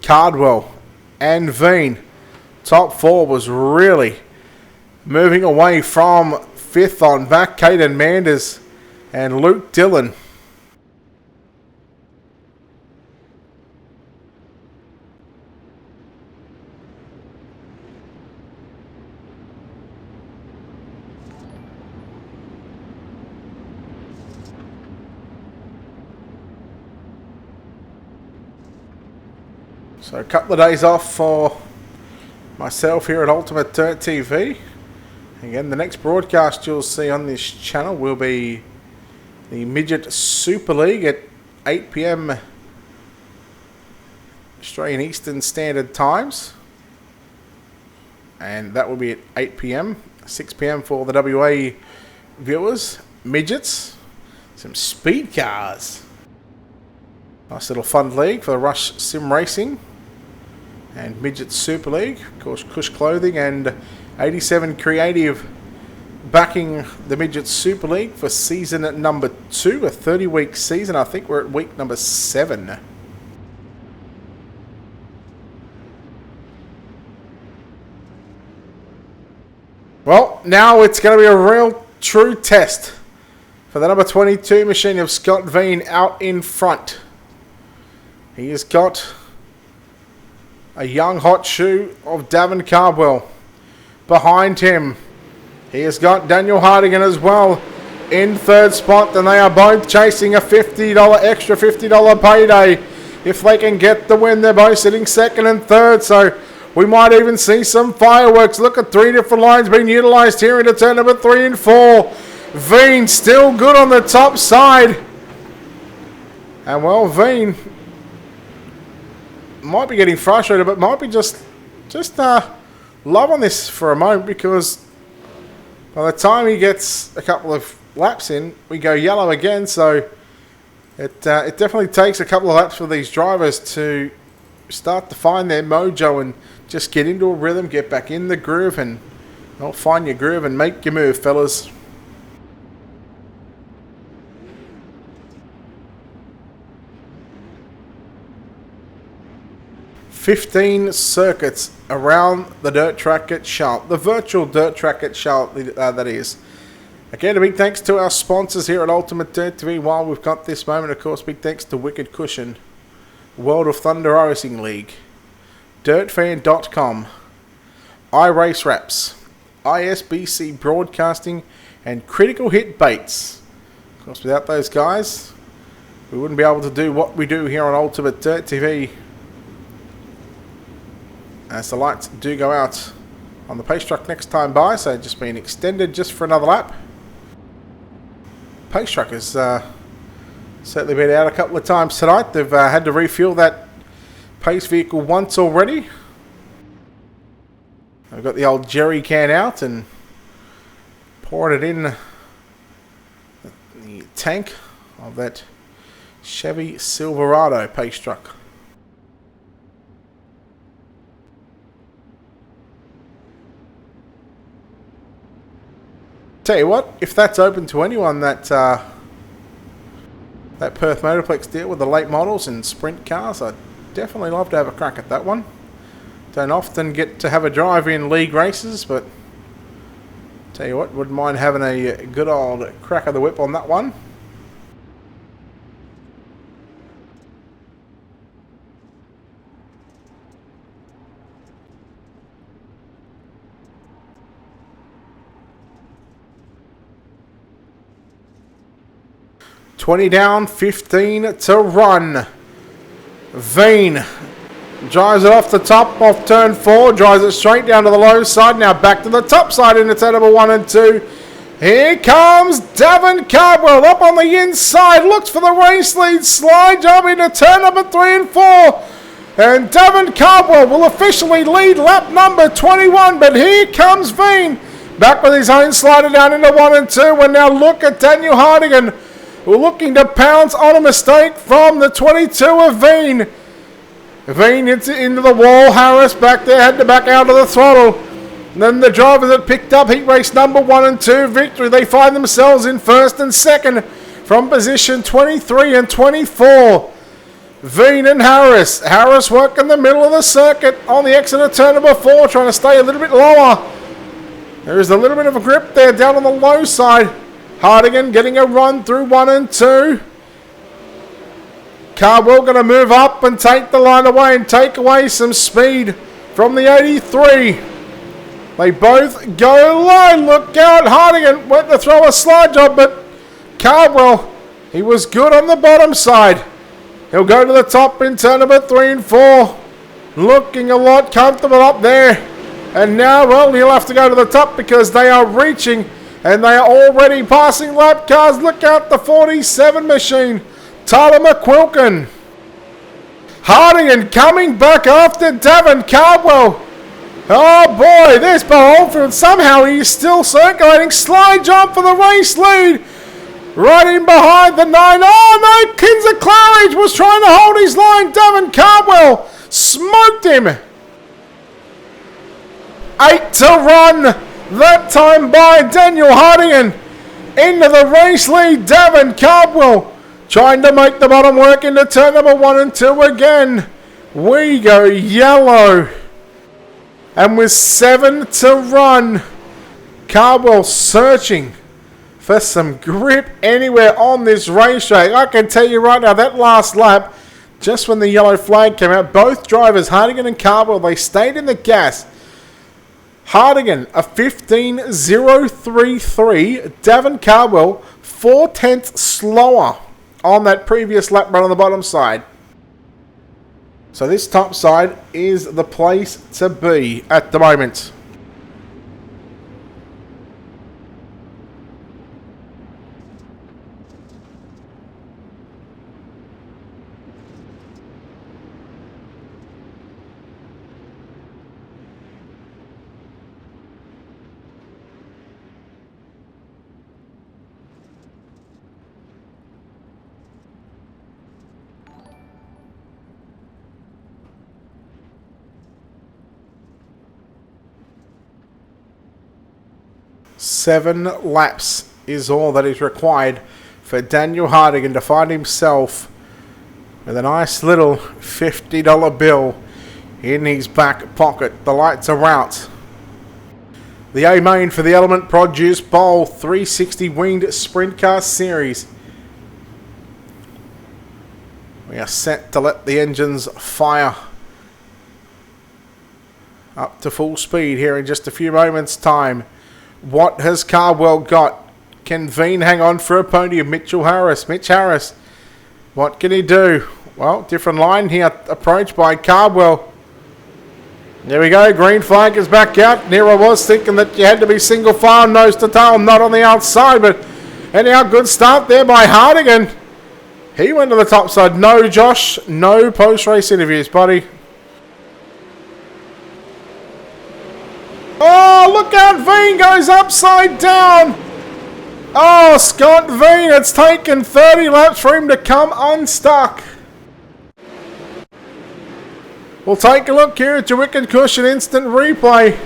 Cardwell, and Veen. Top 4 was really moving away from 5th on back. Caden Manders and Luke Dillon. So a couple of days off for myself here at Ultimate Dirt TV. Again, the next broadcast you'll see on this channel will be the Midget Super League at 8 PM Australian Eastern Standard Times. And that will be at 8 PM, 6 PM for the WA viewers. Midgets, some speed cars. Nice little fun league for the Rush Sim Racing. And Midget Super League, of course, Cush Clothing and 87 Creative backing the Midget Super League for season number 2, a 30-week season. I think we're at week number 7. Well, now it's going to be a real true test for the number 22 machine of Scott Veen out in front. He has got a young hot shoe of Davin Cardwell behind him. He has got Daniel Hardigan as well in 3rd spot, and they are both chasing a extra $50 payday. If they can get the win, they're both sitting 2nd and 3rd, so we might even see some fireworks. Look at 3 different lines being utilised here into turn number 3 and 4. Veen still good on the top side. And well, Veen might be getting frustrated, but might be just love on this for a moment, because by the time he gets a couple of laps in, we go yellow again. So it definitely takes a couple of laps for these drivers to start to find their mojo and just get into a rhythm, get back in the groove, and find your groove and make your move, fellas. 15 circuits around the dirt track at Charlotte. The virtual dirt track at Charlotte, that is. Again, a big thanks to our sponsors here at Ultimate Dirt TV. While we've got this moment, of course, big thanks to Wicked Cushion, World of Thunder Racing League, DirtFan.com, iRace Wraps, ISBC Broadcasting, and Critical Hit Baits. Of course, without those guys, we wouldn't be able to do what we do here on Ultimate Dirt TV. As the lights do go out on the pace truck next time by, so just been extended just for another lap. Pace truck has certainly been out a couple of times tonight. They've had to refuel that pace vehicle once already. I've got the old jerry can out and pouring it in the tank of that Chevy Silverado pace truck. Tell you what, if that's open to anyone, that Perth Motorplex deal with the late models and sprint cars, I'd definitely love to have a crack at that one. Don't often get to have a drive in league races, but tell you what, wouldn't mind having a good old crack of the whip on that one. $20 down, 15 to run. Veen drives it off the top, off turn 4, drives it straight down to the low side, now back to the top side into turn number 1 and 2. Here comes Davin Cardwell up on the inside, looks for the race lead, slide job into turn number 3 and 4. And Davin Cardwell will officially lead lap number 21, but here comes Veen back with his own slider down into 1 and 2. And now look at Daniel Hardigan, we're looking to pounce on a mistake from the 22 of Veen. Veen into the wall. Harris back there, had to back out of the throttle. And then the drivers that picked up heat race number 1 and 2 victory, they find themselves in first and second from position 23 and 24. Veen and Harris. Harris working the middle of the circuit on the exit of turn number 4, trying to stay a little bit lower. There is a little bit of a grip there down on the low side. Hardigan getting a run through 1 and 2. Cardwell going to move up and take the line away and take away some speed from the 83. They both go low. Look out. Hardigan went to throw a slide job, but Cardwell, he was good on the bottom side. He'll go to the top in turn number 3 and 4. Looking a lot comfortable up there. And now, well, he'll have to go to the top because they are reaching and they are already passing lap cars. Look out, the 47 machine. Tyler McQuilkin. Hardigan coming back after Davin Cardwell. Oh boy, there's Bo Oldfield. Somehow he's still circulating. Slide jump for the race lead. Right in behind the 9. Oh no, Kinzer Claridge was trying to hold his line. Davin Cardwell smoked him. 8 to run. That time by Daniel Hardigan. Into the race lead, Davin Cardwell trying to make the bottom work into turn number 1 and 2 again. We go yellow. And with 7 to run, Cardwell searching for some grip anywhere on this racetrack. I can tell you right now, that last lap, just when the yellow flag came out, both drivers, Hardigan and Cardwell, they stayed in the gas. Hardigan, a 15.033. Davin Cardwell, 4/10 slower on that previous lap run on the bottom side. So this top side is the place to be at the moment. Seven laps is all that is required for Daniel Hardigan to find himself with a nice little $50 bill in his back pocket. The lights are out. The A main for the Element Produce Bowl 360 winged sprint car series. We are set to let the engines fire up to full speed here in just a few moments' time. What has Cardwell got? Can Veen hang on for a podium? Mitch Harris. What can he do? Well, different line here, approached by Cardwell. There we go, green flag is back out. Nero was thinking that you had to be single file, nose to tail, not on the outside, but anyhow, good start there by Hardigan. He went to the top side. No, Josh, no post-race interviews, buddy. Oh, look out, Veen goes upside down. Oh, Scott Veen, it's taken 30 laps for him to come unstuck. We'll take a look here at your Wicked Cushion instant replay.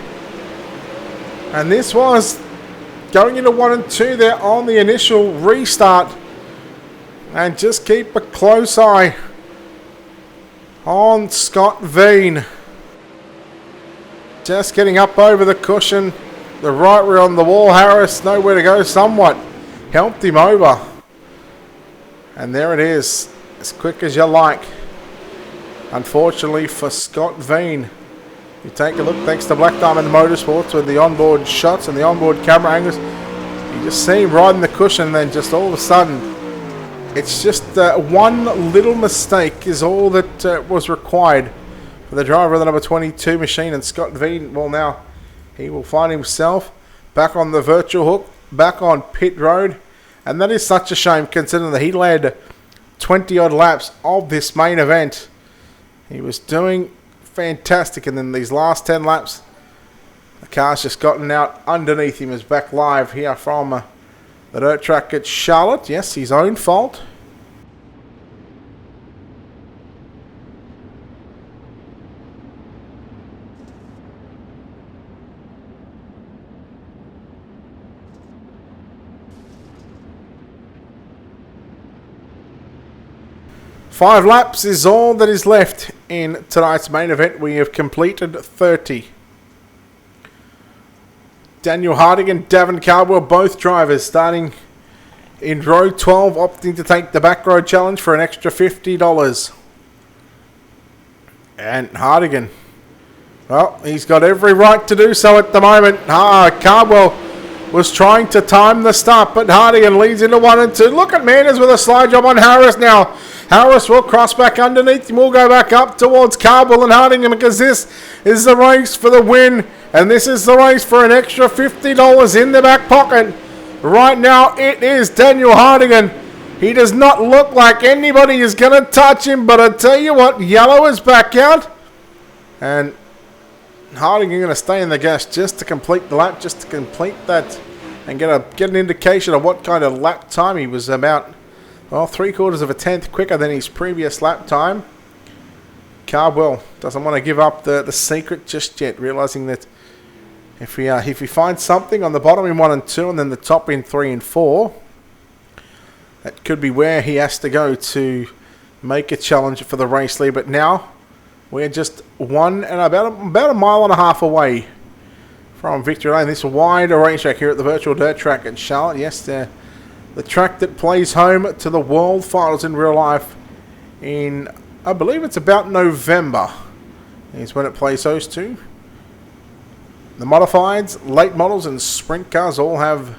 And this was going into 1 and 2 there on the initial restart. And just keep a close eye on Scott Veen. Just getting up over the cushion. The right rear on the wall. Harris, nowhere to go somewhat. Helped him over. And there it is. As quick as you like. Unfortunately for Scott Veen. You take a look, thanks to Black Diamond Motorsports with the onboard shots and the onboard camera angles. You just see him riding the cushion and then just all of a sudden, it's just one little mistake is all that was required for the driver of the number 22 machine. And Scott Veen, well now, he will find himself back on the virtual hook, back on pit road. And that is such a shame considering that he led 20 odd laps of this main event. He was doing fantastic, and then these last 10 laps, the car's just gotten out underneath him. Is back live here from the dirt track at Charlotte. Yes, his own fault. Five laps is all that is left in tonight's main event. We have completed 30. Daniel Harding and Davin Cardwell, both drivers, starting in row 12, opting to take the back row challenge for an extra $50. And Hardigan, well, he's got every right to do so at the moment. Cardwell was trying to time the start, but Hardigan leads into 1 and 2. Look at Manners with a slide job on Harris now. Harris will cross back underneath him. We'll go back up towards Cardwell and Hardigan because this is the race for the win. And this is the race for an extra $50 in the back pocket. Right now it is Daniel Hardigan. He does not look like anybody is going to touch him. But I tell you what, yellow is back out. And Hardigan going to stay in the gas just to complete the lap. Just to complete that and get an indication of what kind of lap time he was about. Well, 3/4 of a tenth quicker than his previous lap time. Cardwell doesn't want to give up the secret just yet, realizing that if he finds something on the bottom in 1 and 2 and then the top in 3 and 4, that could be where he has to go to make a challenge for the race lead. But now we're just about a mile and a half away from victory lane. This wider racetrack here at the virtual dirt track at Charlotte. Yes, the track that plays home to the World Finals in real life in, I believe it's about November, is when it plays those two. The modifieds, late models, and sprint cars all have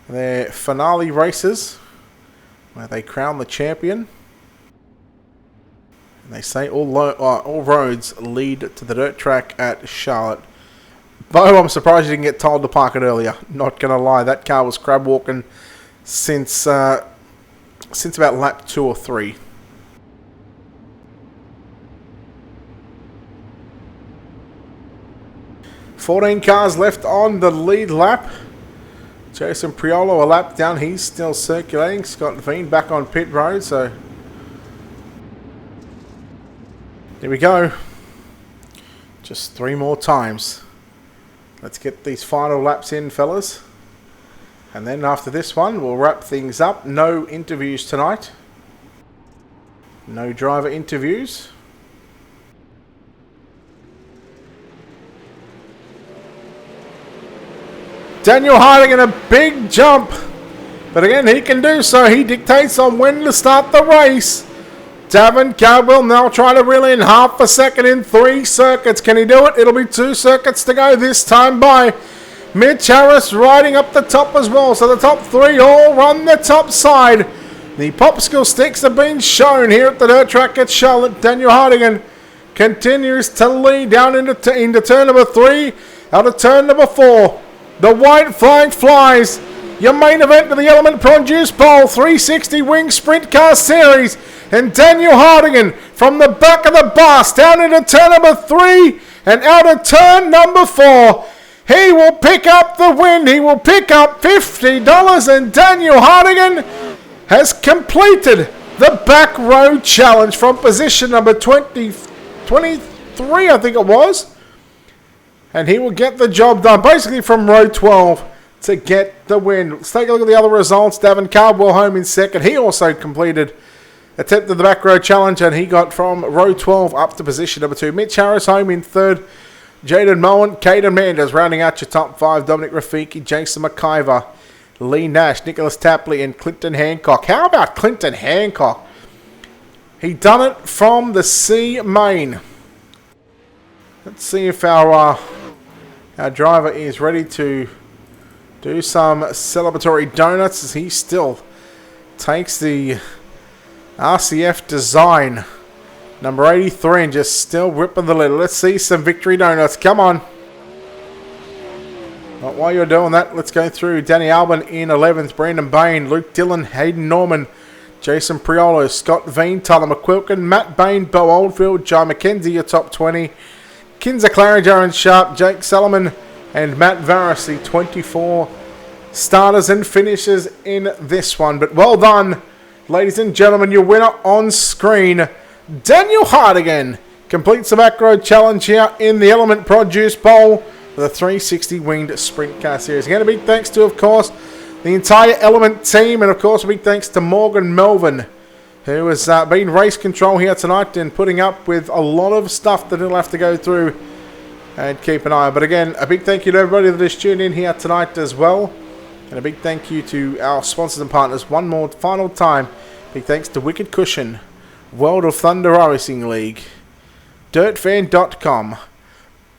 their finale races where they crown the champion. And they say all roads lead to the dirt track at Charlotte. Bo, I'm surprised you didn't get told to park it earlier. Not going to lie, that car was crab walking since about lap 2 or 3. $14 cars left on the lead lap. Jason Priolo a lap down. He's still circulating. Scott Veen back on pit road. So here we go. Just 3 more times. Let's get these final laps in, fellas. And then after this one, we'll wrap things up. No interviews tonight. No driver interviews. Daniel Hardigan a big jump. But again, he can do so. He dictates on when to start the race. Davin Cardwell now trying to reel in half a second in 3 circuits. Can he do it? It'll be 2 circuits to go this time by. Mitch Harris riding up the top as well. So the top 3 all run the top side. The popsicle sticks have been shown here at the dirt track at Charlotte. Daniel Hardigan continues to lead down into turn number 3. Out of turn number 4. The white flag flies. Your main event of the Element Produce Bowl 360 Wing Sprint Car Series. And Daniel Hardigan from the back of the bus down into turn number 3 and out of turn number 4. He will pick up the win. He will pick up $50 and Daniel Hardigan has completed the back row challenge from position number 23, I think it was. And he will get the job done basically from row 12 to get the win. Let's take a look at the other results. Davin Cardwell home in second. He also attempted the back row challenge and he got from row 12 up to position number 2. Mitch Harris home in third. Jaden Moen, Caden Manders rounding out your top 5. Dominic Rafiki, Jason McIver, Lee Nash, Nicholas Tapley and Clinton Hancock. How about Clinton Hancock? He done it from the C main. Let's see if our driver is ready to do some celebratory donuts as he still takes the RCF design number 83 and just still ripping the lid. Let's see some victory donuts. Come on. But while you're doing that, let's go through Danny Albin in 11th, Brandon Bain, Luke Dillon, Hayden Norman, Jason Priolo, Scott Veen, Tyler McQuilkin, Matt Bain, Bo Oldfield, John McKenzie, your top 20, Kinza Claridge, Aaron Sharp, Jake Solomon, and Matt Varus, the 24 starters and finishers in this one. But well done, ladies and gentlemen. Your winner on screen, Daniel Hardigan, completes the back road challenge here in the Element Produce Bowl for the 360 Winged Sprint Car Series. Again, a big thanks to, of course, the entire Element team, and of course, a big thanks to Morgan Melvin, who has been race control here tonight and putting up with a lot of stuff that he'll have to go through and keep an eye on. But again, a big thank you to everybody that has tuned in here tonight as well. And a big thank you to our sponsors and partners one more final time. Big thanks to Wicked Cushion, World of Thunder Racing League, DirtFan.com,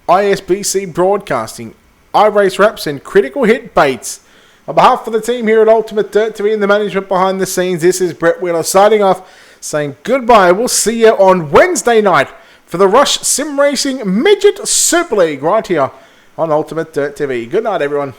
ISBC Broadcasting, iRace Wraps and Critical Hit Baits. On behalf of the team here at Ultimate Dirt TV and the management behind the scenes, this is Brett Wheeler signing off, saying goodbye. We'll see you on Wednesday night for the Rush Sim Racing Midget Super League right here on Ultimate Dirt TV. Good night, everyone.